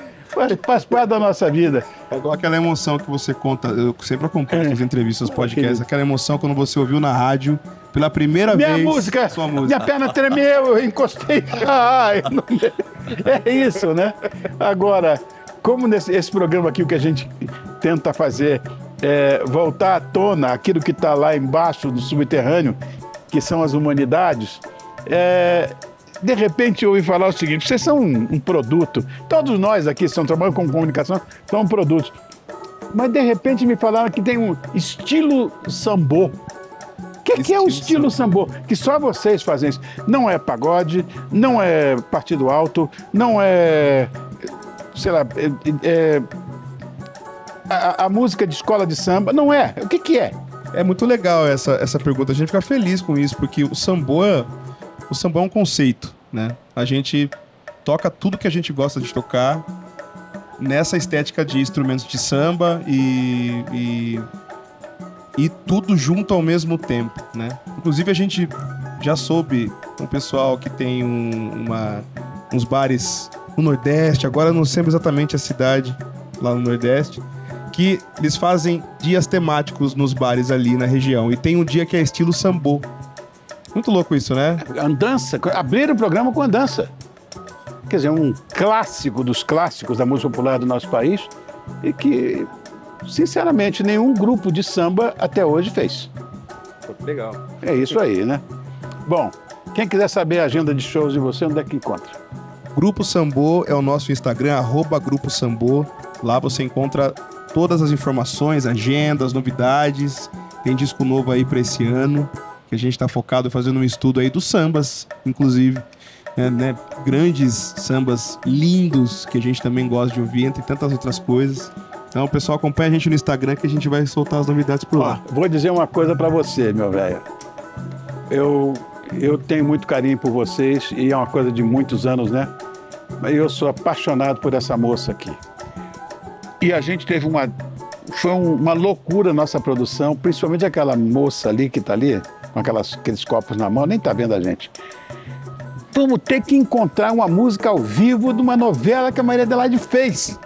Faz parte da nossa vida. É igual aquela emoção que você conta, eu sempre acompanho as entrevistas, os podcasts, aquela emoção quando você ouviu na rádio pela primeira vez. Sua música. Minha perna tremeu, eu encostei. Ai, é isso, né? Agora, como esse programa aqui, o que a gente tenta fazer é voltar à tona aquilo que está lá embaixo do subterrâneo, que são as humanidades, de repente eu ouvi falar o seguinte: vocês são um produto, todos nós aqui estamos trabalhando com comunicação, são produtos, mas de repente me falaram que tem um estilo sambô. O que é o estilo sambô? Que só vocês fazem isso. Não é pagode, não é partido alto, não é, sei lá, a música de escola de samba, não é. O que é? É muito legal essa pergunta, a gente fica feliz com isso, porque o sambô é um conceito, né? A gente toca tudo que a gente gosta de tocar nessa estética de instrumentos de samba e tudo junto ao mesmo tempo, né? Inclusive a gente já soube um pessoal que tem uns bares no Nordeste, agora não sei exatamente a cidade lá no Nordeste, que eles fazem dias temáticos nos bares ali na região, e tem um dia que é estilo sambô. Muito louco isso, né? Andança, abriram o programa com andança. Quer dizer, um clássico dos clássicos da música popular do nosso país e que, sinceramente, nenhum grupo de samba até hoje fez. Legal. É isso aí, né? Bom, quem quiser saber a agenda de shows de você, onde é que encontra? Grupo Sambô é o nosso Instagram, @Grupo Sambô. Lá você encontra todas as informações, agendas, novidades. Tem disco novo aí para esse ano, que a gente está focado fazendo um estudo aí dos sambas, inclusive, né? Grandes sambas lindos que a gente também gosta de ouvir, entre tantas outras coisas. Então, o pessoal acompanha a gente no Instagram que a gente vai soltar as novidades por lá. Vou dizer uma coisa para você, meu velho. Eu tenho muito carinho por vocês e é uma coisa de muitos anos, né? Mas eu sou apaixonado por essa moça aqui. E a gente teve foi uma loucura a nossa produção, principalmente aquela moça ali que está ali, com aqueles copos na mão, nem está vendo a gente. Vamos ter que encontrar uma música ao vivo de uma novela que a Maria Adelaide fez.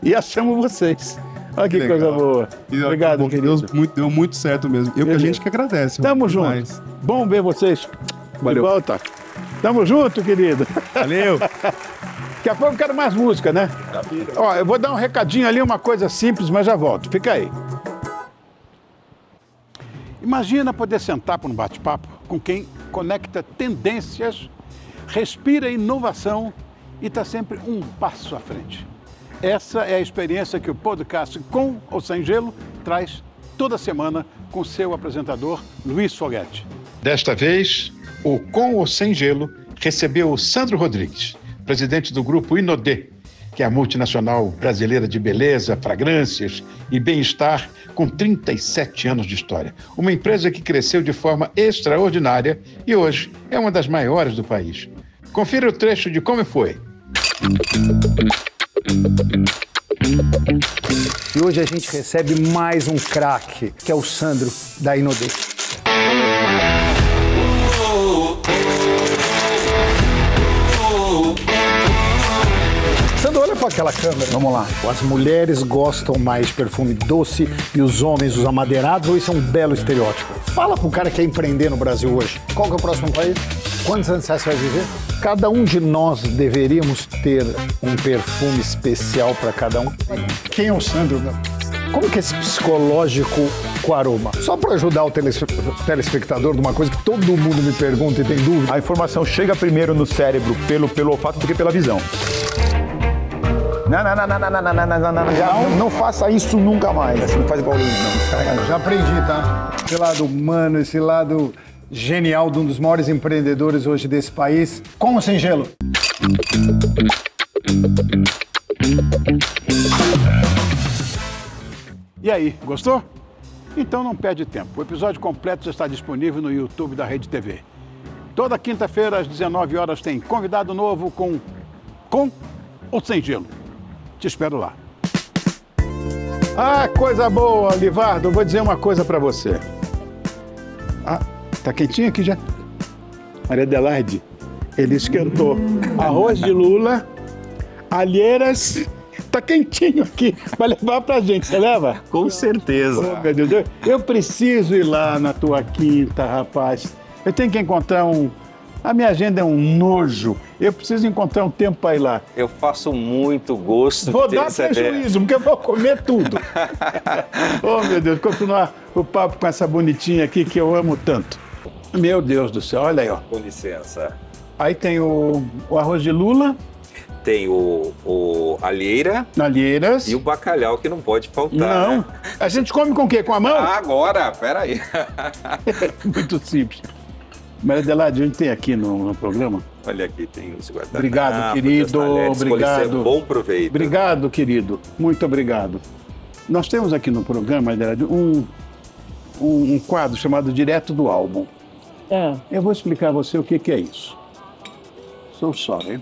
E achamos vocês. Olha que coisa boa. Obrigado, querido. Deu muito certo mesmo. Que a gente que agradece. Tamo junto. Bom ver vocês. Valeu. De volta. Tamo junto, querido. Valeu. Daqui a pouco eu quero mais música, né? Ó, eu vou dar um recadinho ali, uma coisa simples, mas já volto. Fica aí. Imagina poder sentar para um bate-papo com quem conecta tendências, respira inovação e está sempre um passo à frente. Essa é a experiência que o podcast Com ou Sem Gelo traz toda semana com seu apresentador, Luiz Foguete. Desta vez, o Com ou Sem Gelo recebeu o Sandro Rodrigues, presidente do grupo Inodê, que é a multinacional brasileira de beleza, fragrâncias e bem-estar com 37 anos de história. Uma empresa que cresceu de forma extraordinária e hoje é uma das maiores do país. Confira o trecho de como foi. E hoje a gente recebe mais um craque, que é o Sandro, da Inodê. Sandro, olha para aquela câmera. Vamos lá. As mulheres gostam mais de perfume doce e os homens os amadeirados, ou isso é um belo estereótipo? Fala pro cara que quer empreender no Brasil hoje. Qual que é o próximo país? Quantos anos você vai viver? Cada um de nós deveríamos ter um perfume especial para cada um. Quem é o Sandro? Como que é esse psicológico com aroma? Só para ajudar o telespectador de uma coisa que todo mundo me pergunta e tem dúvida. A informação chega primeiro no cérebro pelo olfato do que pela visão. Não faça isso nunca mais. Você não faz barulho, não. Já aprendi, tá? Esse lado humano, esse lado genial de um dos maiores empreendedores hoje desse país. Com ou sem gelo? E aí, gostou? Então não perde tempo. O episódio completo já está disponível no YouTube da Rede TV. Toda quinta-feira, às 19 horas, tem convidado novo com ou Sem Gelo. Te espero lá. Ah, coisa boa, Livardo. Vou dizer uma coisa para você. Ah, tá quentinho aqui já? Maria Adelaide, ele esquentou arroz de lula, Alheiras, tá quentinho aqui. Vai levar pra gente, você leva? Com certeza. Oh, meu Deus, eu preciso ir lá na tua quinta, rapaz. Eu tenho que encontrar A minha agenda é um nojo. Eu preciso encontrar um tempo para ir lá. Eu faço muito gosto. Vou dar prejuízo, porque eu vou comer tudo. Oh, meu Deus, continuar o papo com essa bonitinha aqui que eu amo tanto. Meu Deus do céu, olha aí, ó. Com licença. Aí tem o arroz de lula. Tem o alheiras. E o bacalhau, que não pode faltar. Não. Né? A gente come com o quê? Com a mão? Agora, peraí. Muito simples. Maria Adelaide, a gente tem aqui no programa. Olha aqui, tem os guardanapos. Obrigado, querido. Obrigado. Bom proveito. Obrigado, querido. Muito obrigado. Nós temos aqui no programa, Maria Adelaide, um quadro chamado Direto do Álbum. Eu vou explicar a você o que é isso. So sorry.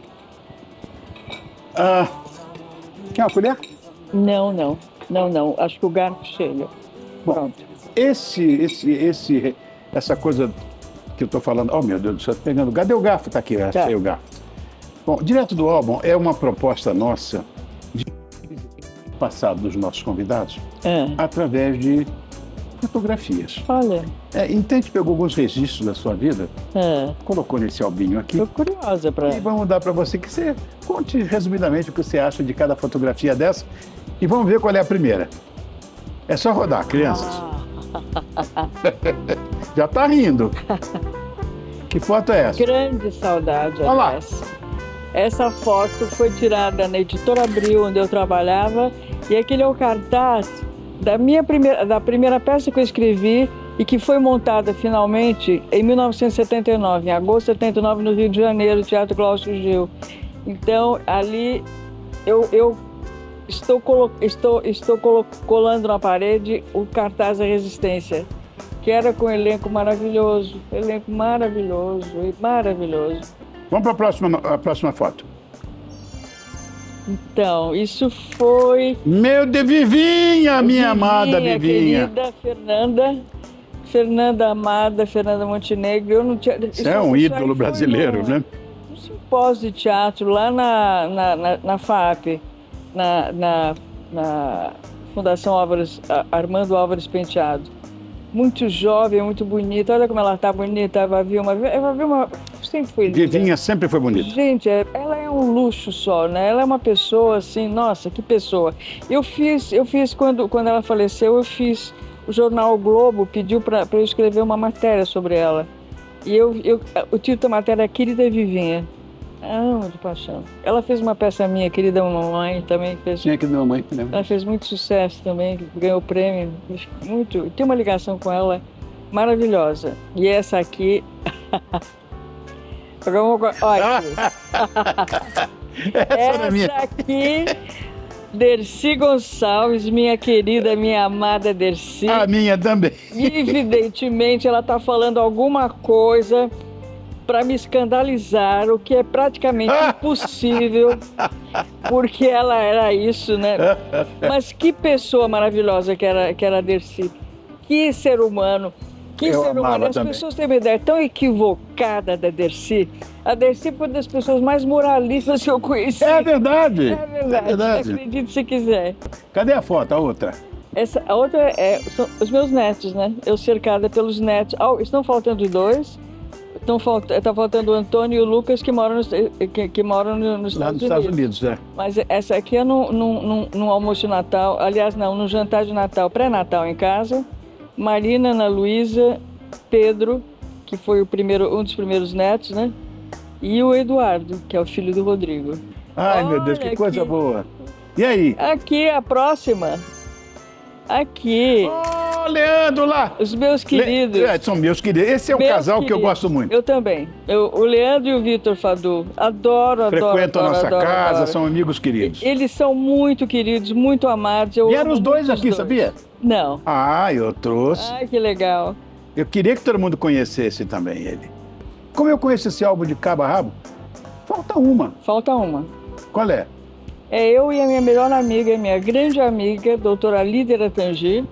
Quer uma colher? Não. Acho que o garfo chega. Pronto. Essa coisa que eu estou falando... Oh, meu Deus do céu, pegando... Cadê o garfo? Está aqui, achei o garfo. Bom, Direto do Álbum é uma proposta nossa de passado dos nossos convidados através de fotografias. Olha. Então a gente pegou alguns registros da sua vida, colocou nesse albinho aqui. Estou curiosa para... E vamos dar para você que você conte resumidamente o que você acha de cada fotografia dessa e vamos ver qual é a primeira. É só rodar, crianças. Já tá rindo. Que foto é essa? Grande saudade, olha lá. Essa foto foi tirada na Editora Abril, onde eu trabalhava, e aquele é o cartaz da primeira peça que eu escrevi e que foi montada finalmente em 1979, em agosto de 79, no Rio de Janeiro, Teatro Cláudio Gil. Então, ali eu estou colando na parede o cartaz da Resistência, que era com um elenco maravilhoso. Vamos para a próxima foto. Então, isso foi... Meu Deus, Vivinha, minha amada Vivinha. Querida Fernanda amada, Fernanda Montenegro. Eu não tinha... Você é um ídolo brasileiro, né? Um simpósio de teatro lá na FAP, na Fundação Armando Álvares Penteado. Muito jovem, muito bonita. Olha como ela está bonita, Eva Vilma sempre foi linda. Vivinha sempre foi bonita. Gente, ela é um luxo só, né? Ela é uma pessoa assim, nossa, que pessoa. Eu fiz quando ela faleceu, o jornal o Globo pediu para eu escrever uma matéria sobre ela. E o título da matéria é Querida Vivinha. Amo de paixão. Ela fez uma peça minha, Querida Mamãe, também fez. Sim, Querida Mamãe, né? Ela fez muito sucesso também, ganhou prêmio, muito. Tem uma ligação com ela maravilhosa. E essa aqui. Olha aqui. Essa aqui, Dercy Gonçalves, minha querida, minha amada Dercy. A minha também. Evidentemente, ela está falando alguma coisa para me escandalizar, o que é praticamente impossível, porque ela era isso, né? Mas que pessoa maravilhosa que era a Dercy. Que ser humano. As pessoas têm uma ideia tão equivocada da Dercy. A Dercy foi uma das pessoas mais moralistas que eu conheci. É verdade. É verdade. Acredite se quiser. Cadê a foto, a outra? A outra são os meus netos, né? Eu cercada pelos netos. Estão faltando dois. Está faltando o Antônio e o Lucas, que moram nos Estados Unidos. Mas essa aqui é num almoço de Natal, aliás, não, num jantar de Natal, pré-Natal em casa. Marina, Ana Luísa, Pedro, que foi um dos primeiros netos, né? E o Eduardo, que é o filho do Rodrigo. Ai, meu Deus, que coisa boa. E aí? Aqui, a próxima. Aqui. Oh, Leandro lá. Os meus queridos. São meus queridos. Esse é um casal que eu gosto muito. Eu também. O Leandro e o Vitor Fadu. Adoro. Frequentam a nossa casa, são amigos queridos. Eles são muito queridos, muito amados. Vieram os dois aqui, sabia? Não. Eu trouxe. Ai, que legal. Eu queria que todo mundo conhecesse também ele. Como eu conheço esse álbum de cabo a rabo, falta uma. Qual é? É eu e a minha melhor amiga, minha grande amiga, doutora Lídia Aratangi.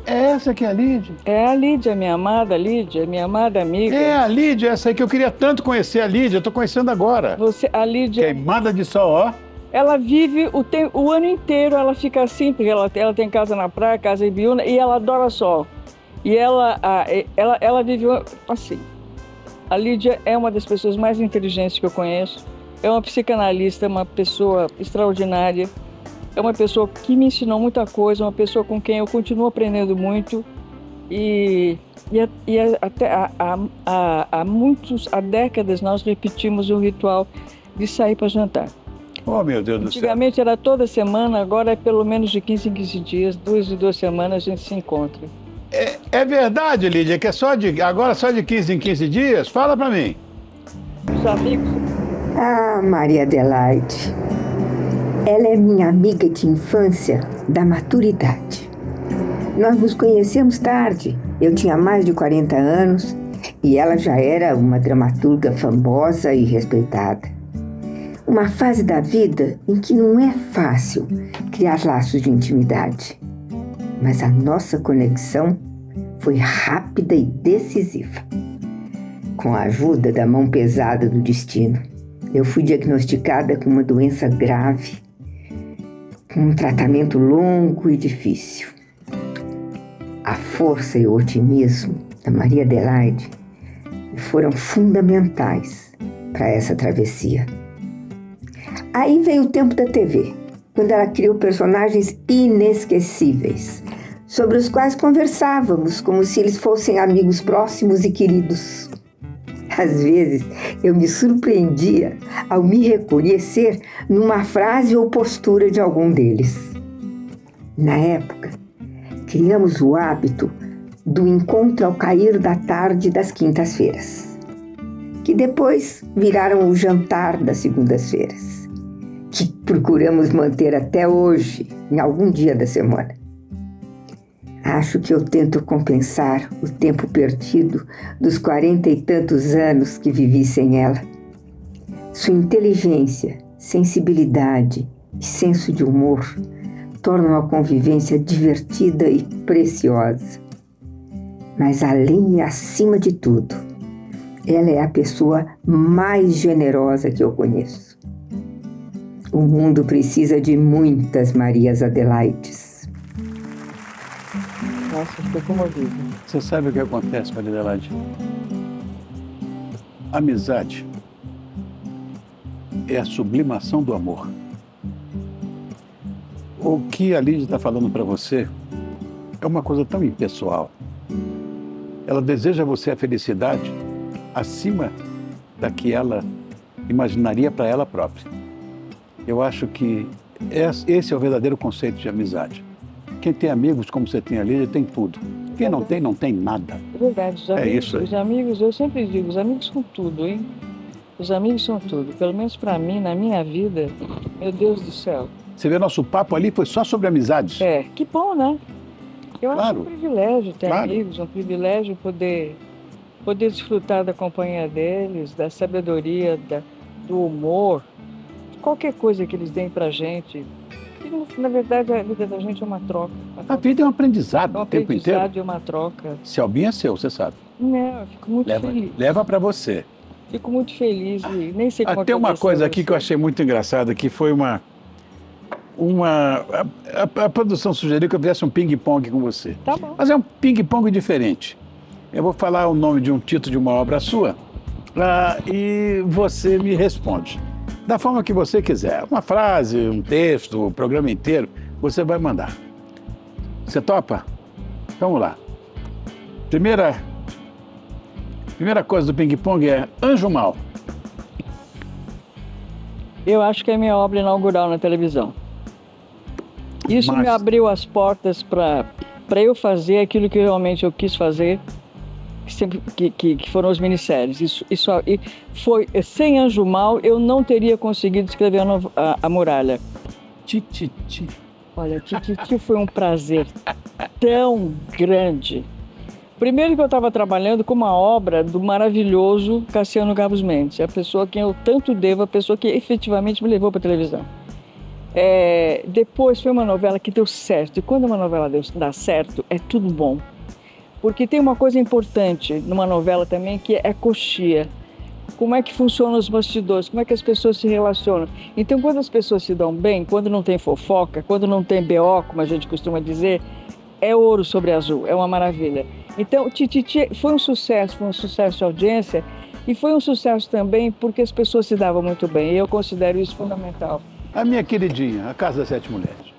É essa que é a Lídia? É a Lídia, minha amada Lídia, minha amada amiga. É a Lídia, essa aí que eu queria tanto conhecer a Lídia, eu tô conhecendo agora. A Lídia... Queimada de sol, ó. Ela vive o ano inteiro, ela fica assim, porque ela tem casa na praia, casa em Biúna, e ela adora sol. E ela vive assim. A Lídia é uma das pessoas mais inteligentes que eu conheço. É uma psicanalista, uma pessoa extraordinária. É uma pessoa que me ensinou muita coisa, uma pessoa com quem eu continuo aprendendo muito. E até há décadas nós repetimos o ritual de sair para jantar. Oh, meu Deus do céu. Antigamente era toda semana, agora é pelo menos de 15 em 15 dias, 2 em 2 semanas a gente se encontra. É verdade, Lídia, que agora só de 15 em 15 dias? Fala pra mim. Os amigos... Ah, Maria Adelaide. Ela é minha amiga de infância da maturidade. Nós nos conhecemos tarde. Eu tinha mais de 40 anos e ela já era uma dramaturga famosa e respeitada. Uma fase da vida em que não é fácil criar laços de intimidade. Mas a nossa conexão foi rápida e decisiva. Com a ajuda da mão pesada do destino, eu fui diagnosticada com uma doença grave, com um tratamento longo e difícil. A força e o otimismo da Maria Adelaide foram fundamentais para essa travessia. Aí veio o tempo da TV, quando ela criou personagens inesquecíveis, sobre os quais conversávamos como se eles fossem amigos próximos e queridos. Às vezes, eu me surpreendia ao me reconhecer numa frase ou postura de algum deles. Na época, criamos o hábito do encontro ao cair da tarde das quintas-feiras, que depois viraram o jantar das segundas-feiras, que procuramos manter até hoje, em algum dia da semana. Acho que eu tento compensar o tempo perdido dos 40 e tantos anos que vivi sem ela. Sua inteligência, sensibilidade e senso de humor tornam a convivência divertida e preciosa. Mas além e acima de tudo, ela é a pessoa mais generosa que eu conheço. O mundo precisa de muitas Marias Adelaides. Nossa, estou comovido. Você sabe o que acontece, Maria Adelaide? Amizade é a sublimação do amor. O que a Lídia está falando para você é uma coisa tão impessoal. Ela deseja a você a felicidade acima da que ela imaginaria para ela própria. Eu acho que esse é o verdadeiro conceito de amizade. Quem tem amigos como você tem a Lídia tem tudo. Quem não tem nada. É verdade, os amigos, eu sempre digo, os amigos são tudo, hein? Os amigos são tudo. Pelo menos para mim, na minha vida, meu Deus do céu. Você vê, nosso papo ali foi só sobre amizades. É, que bom, né? Eu acho um privilégio ter amigos, um privilégio poder desfrutar da companhia deles, da sabedoria, do humor, qualquer coisa que eles deem pra gente. Que, na verdade, a vida da gente é uma troca. A vida é um aprendizado o tempo inteiro. É uma troca. Se alguém é seu, você sabe. Não, eu fico muito feliz. Leva pra você. Fico muito feliz e nem sei como tem uma coisa aqui que eu achei muito engraçada, que foi a produção sugeriu que eu fizesse um ping-pong com você. Tá bom. Mas é um ping-pong diferente. Eu vou falar o nome de um título de uma obra sua e você me responde. Da forma que você quiser. Uma frase, um texto, o programa inteiro, você vai mandar. Você topa? Vamos lá. Primeira coisa do ping-pong é Anjo Mal. Eu acho que é minha obra inaugural na televisão. Isso me abriu as portas para eu fazer aquilo que realmente eu quis fazer, que foram as minisséries. Isso foi, sem Anjo Mal, eu não teria conseguido escrever a Muralha. Tititi. Olha, Tititi foi um prazer tão grande. Primeiro que eu estava trabalhando com uma obra do maravilhoso Cassiano Gabos Mendes, a pessoa a quem eu tanto devo, a pessoa que efetivamente me levou para a televisão. Depois foi uma novela que deu certo, e quando uma novela dá certo, é tudo bom. Porque tem uma coisa importante numa novela também, que é a coxia. como é que funcionam os bastidores, como é que as pessoas se relacionam. Então, quando as pessoas se dão bem, quando não tem fofoca, quando não tem BO, como a gente costuma dizer, é ouro sobre azul, é uma maravilha. Então, Tititi foi um sucesso de audiência e foi um sucesso também porque as pessoas se davam muito bem. E eu considero isso fundamental. A minha queridinha, A Casa das Sete Mulheres.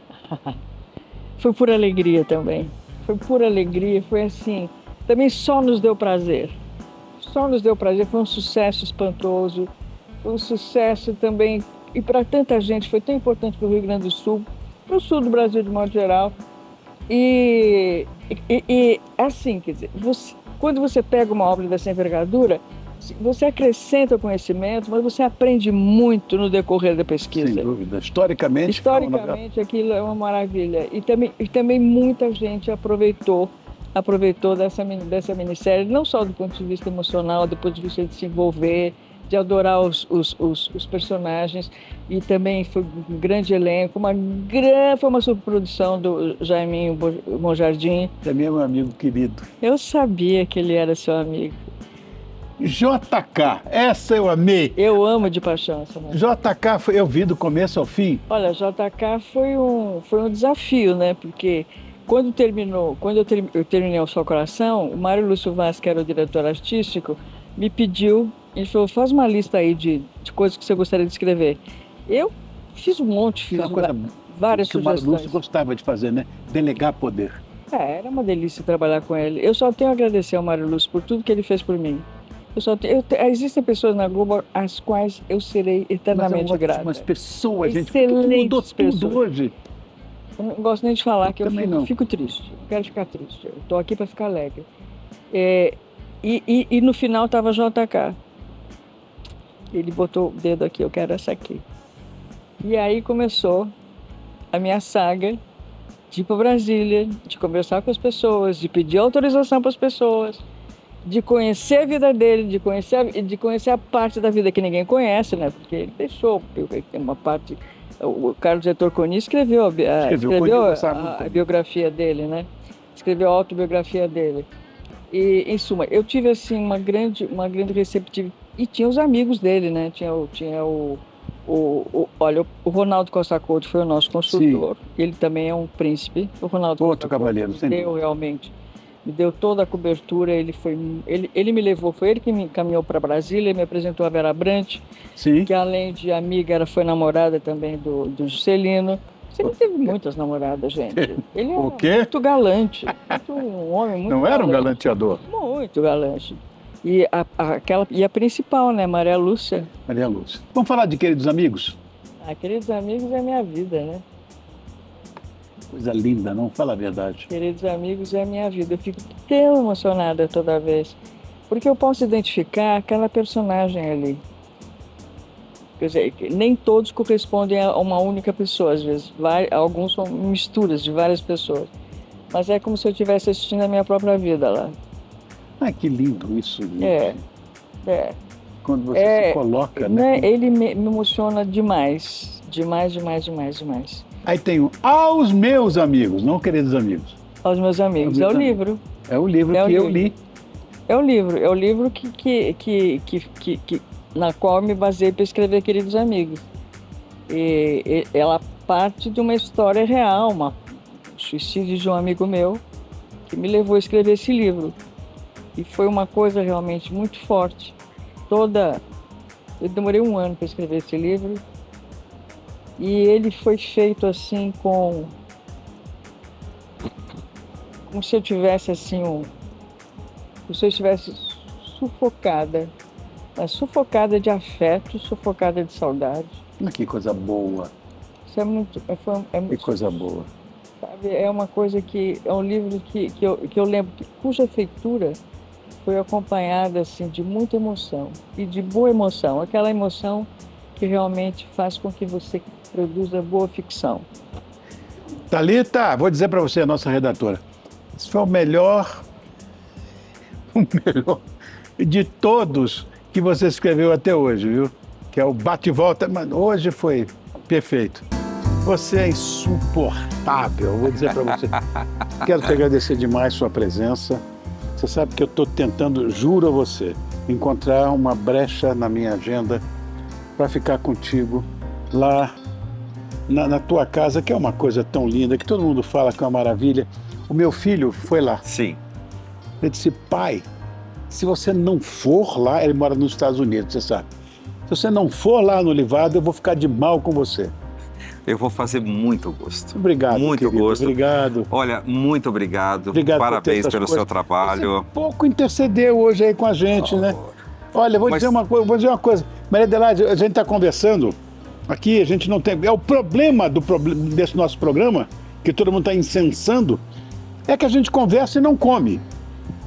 Foi por alegria também. Foi por alegria, foi assim. Também só nos deu prazer. Só nos deu prazer, foi um sucesso espantoso. Foi um sucesso também, e para tanta gente, foi tão importante para o Rio Grande do Sul, para o sul do Brasil de modo geral. E assim, quer dizer, quando você pega uma obra dessa envergadura, você acrescenta o conhecimento, mas você aprende muito no decorrer da pesquisa. Sem dúvida. Historicamente aquilo é uma maravilha. E também muita gente aproveitou dessa minissérie, não só do ponto de vista emocional, do ponto de vista de se envolver, de adorar os personagens. E também foi um grande elenco, foi uma superprodução do Jaiminho Monjardim. Também é meu amigo querido. Eu sabia que ele era seu amigo. JK, essa eu amei. Eu amo de paixão essa música. JK, eu vi do começo ao fim. Olha, JK foi um desafio, né? Porque quando eu terminei O Sol Coração, o Mário Lúcio Vaz, que era o diretor artístico, me pediu, ele falou, faz uma lista aí de coisas que você gostaria de escrever. Eu fiz um monte, fiz várias sugestões. Que o Mário Lúcio gostava de fazer, né? Delegar poder. Era uma delícia trabalhar com ele. Eu só tenho a agradecer ao Mário Lúcio por tudo que ele fez por mim. Existem pessoas na Globo às quais eu serei eternamente grata. Umas pessoas, gente, que mudou tudo hoje. Eu não gosto nem de falar que eu fico triste. Eu quero ficar triste. Eu estou aqui para ficar alegre. E no final estava JK. Ele botou o dedo aqui, eu quero essa aqui. E aí começou a minha saga de ir para Brasília, de conversar com as pessoas, de pedir autorização para as pessoas, de conhecer a vida dele, de conhecer a parte da vida que ninguém conhece, né? Porque ele deixou uma parte. O Carlos Heitor Coni escreveu a biografia dele, né? Escreveu a autobiografia dele. E, em suma, eu tive assim uma grande receptividade. E tinha os amigos dele, né? Olha, o Ronaldo Costa Couto foi o nosso consultor. Sim. Ele também é um príncipe. O Ronaldo Outro cavaleiro, sim. Me deu toda a cobertura, ele me levou, foi ele que me encaminhou para Brasília, me apresentou a Vera Brant, que além de amiga, foi namorada também do Juscelino. Você não teve muitas namoradas, gente. Ele é muito galante, um homem muito Não era um galanteador? Muito galante. E a principal, né, Maria Lúcia. Maria Lúcia. Vamos falar de Queridos Amigos? Queridos Amigos é minha vida, né? Coisa linda, não? Fala a verdade. Queridos Amigos é a minha vida. Eu fico tão emocionada toda vez, porque eu posso identificar aquela personagem ali. Quer dizer, nem todos correspondem a uma única pessoa, às vezes. Alguns são misturas de várias pessoas. Mas é como se eu estivesse assistindo a minha própria vida lá. Ai, que lindo isso. Gente. Quando você se coloca, né? Ele me emociona demais. Demais. Aí tem Aos Meus Amigos, não Queridos Amigos. Aos Meus Amigos. É o livro. É o livro que eu li. É o livro na qual eu me baseei para escrever Queridos Amigos. E ela parte de uma história real, o suicídio de um amigo meu, que me levou a escrever esse livro. E foi uma coisa realmente muito forte. Eu demorei 1 ano para escrever esse livro. E ele foi feito assim como se eu tivesse assim como se eu estivesse sufocada, mas sufocada de afeto, sufocada de saudade. Que coisa boa. Isso é muito. Que coisa boa. Sabe, é uma coisa que é um livro que eu lembro cuja feitura foi acompanhada assim de muita emoção e de boa emoção, aquela emoção que realmente faz com que você produza boa ficção. Thalita, vou dizer para você, a nossa redatora, esse foi o melhor de todos que você escreveu até hoje, viu? Que é o Bate e Volta, mas hoje foi perfeito. Você é insuportável, vou dizer para você. Quero te agradecer demais sua presença. Você sabe que eu estou tentando, juro a você, encontrar uma brecha na minha agenda para ficar contigo lá na tua casa, que é uma coisa tão linda, que todo mundo fala que é uma maravilha. O meu filho foi lá. Sim. Ele disse, pai, se você não for lá, ele mora nos Estados Unidos, você sabe. Se você não for lá no Olivado, eu vou ficar de mal com você. Eu vou fazer muito gosto. Obrigado, muito querido, gosto. Obrigado. Olha, muito obrigado. Obrigado Parabéns pelo seu trabalho. Você pouco intercedeu hoje aí com a gente, né? Olha, vou dizer uma coisa. Maria Adelaide, a gente está conversando aqui, a gente não tem... É o problema desse nosso programa, que todo mundo está incensando, é que a gente conversa e não come.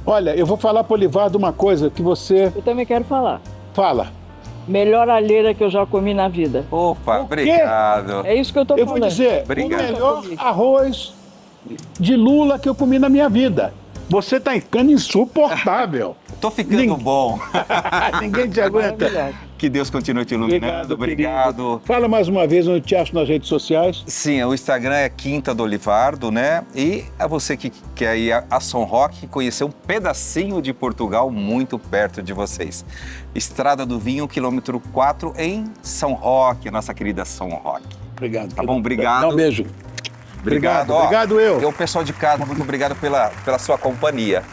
Olha, eu vou falar para o Olivardo uma coisa que você... Eu também quero falar. Fala. Melhor alheira que eu já comi na vida. Opa, obrigado. É isso que eu tô falando. Eu vou dizer, obrigado. O melhor arroz de lula que eu comi na minha vida. Você tá ficando insuportável. Tô ficando bom. Ninguém te aguenta. Que Deus continue te iluminando. Obrigado. Fala mais uma vez onde te acho nas redes sociais. Sim, o Instagram é Quinta do Olivardo, né? E a você que quer ir a São Roque, conhecer um pedacinho de Portugal muito perto de vocês. Estrada do Vinho, quilômetro 4, em São Roque, nossa querida São Roque. Obrigado. Tá bom? Obrigado. Dá um beijo. Obrigado. Obrigado, eu. E o pessoal de casa, muito obrigado pela sua companhia.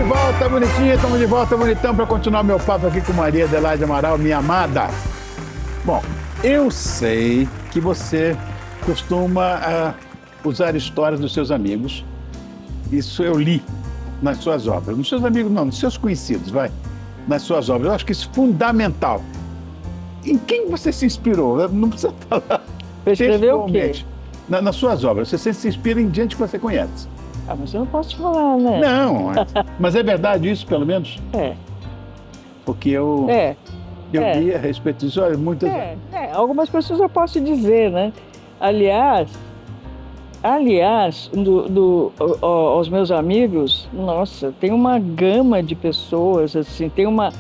Volta bonitinha, estamos de volta bonitão para continuar meu papo aqui com Maria Adelaide Amaral, minha amada. Bom, eu sei que você costuma usar histórias dos seus amigos. Isso eu li nas suas obras. Nos seus amigos não, nos seus conhecidos, vai. Nas suas obras. Eu acho que isso é fundamental. Em quem você se inspirou? Não precisa falar. Escreveu o quê? Nas suas obras. Você se inspira em gente que você conhece. Ah, mas eu não posso te falar, né? Não, mas é verdade isso, pelo menos? É. Porque eu li a respeito disso, olha, muitas... algumas pessoas eu posso dizer, né? Aliás, aos meus amigos, nossa, tem uma gama de pessoas, assim, tem uma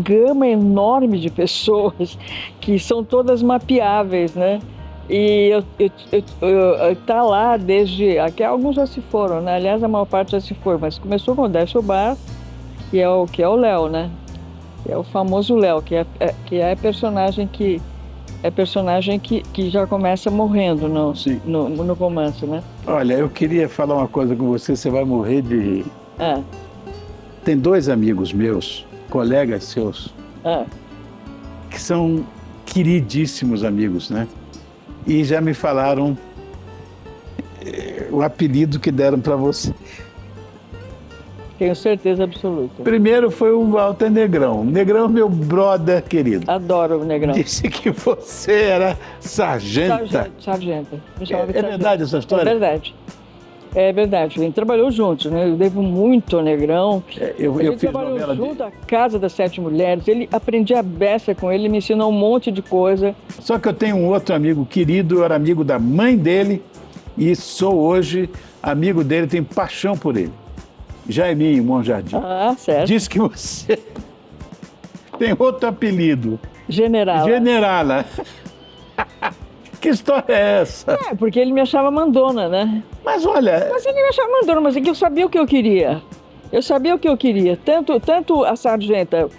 gama enorme de pessoas que são todas mapeáveis, né? E tá lá desde... Aqui alguns já se foram, né? Aliás, a maior parte já se foi, mas começou com o Décio Bar, que é o Léo, né? Que é o famoso Léo, que é personagem que já começa morrendo no romance, né? Olha, eu queria falar uma coisa com você vai morrer de rir. Tem dois amigos meus, colegas seus, que são queridíssimos amigos, né? E já me falaram o apelido que deram para você. Tenho certeza absoluta. Primeiro foi o Walter Negrão. Negrão é meu brother querido. Adoro o Negrão. Disse que você era sargenta. Sargenta. É verdade essa história? É verdade. É verdade. A gente trabalhou juntos, né? Eu devo muito ao Negrão. Eu ele fiz trabalhou novela junto à Casa das Sete Mulheres. Ele aprendi a beça com ele, me ensinou um monte de coisa. Só que eu tenho um outro amigo querido, eu era amigo da mãe dele e sou hoje amigo dele, tenho paixão por ele. Jaiminho Monjardim. Ah, certo. Diz que você tem outro apelido. Generala. Generala. Que história é essa? Porque ele me achava mandona, né? Mas olha... Mas ele me achava mandona, mas é que eu sabia o que eu queria. Eu sabia o que eu queria. Tanto a sargenta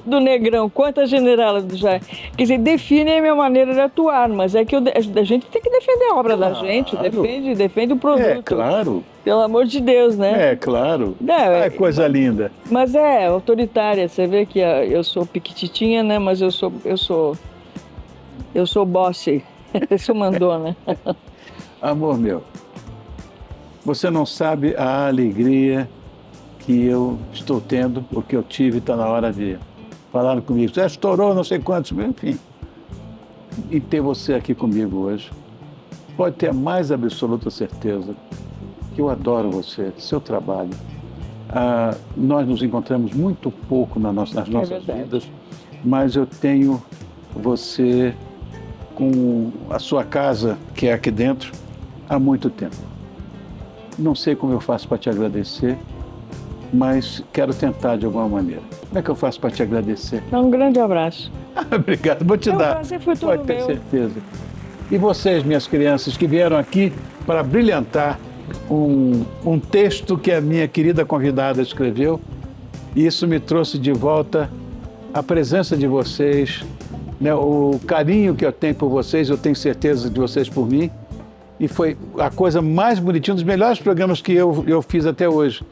do Negrão quanto a generala do Jair. Quer dizer, define a minha maneira de atuar, mas é que a gente tem que defender a obra da gente, defende o produto. É, claro. Pelo amor de Deus, né? É, claro. É coisa linda. Mas é autoritária, você vê que eu sou piquititinha, né? Mas eu sou bossy, eu sou mandona. Amor meu, você não sabe a alegria que eu estou tendo, o que eu tive, está na hora de falar comigo. Você estourou não sei quantos, enfim. E ter você aqui comigo hoje, pode ter a mais absoluta certeza que eu adoro você, seu trabalho. Nós nos encontramos muito pouco nas nossas vidas, mas eu tenho você com a sua casa, que é aqui dentro, há muito tempo. Não sei como eu faço para te agradecer, mas quero tentar de alguma maneira. Como é que eu faço para te agradecer? Dá um grande abraço. Obrigado, vou te dar. O prazer foi todo Pode ter meu. certeza. E vocês, minhas crianças, que vieram aqui para brilhantar um texto que a minha querida convidada escreveu. E isso me trouxe de volta a presença de vocês, né, o carinho que eu tenho por vocês, eu tenho certeza de vocês por mim. E foi a coisa mais bonitinha, um dos melhores programas que eu fiz até hoje.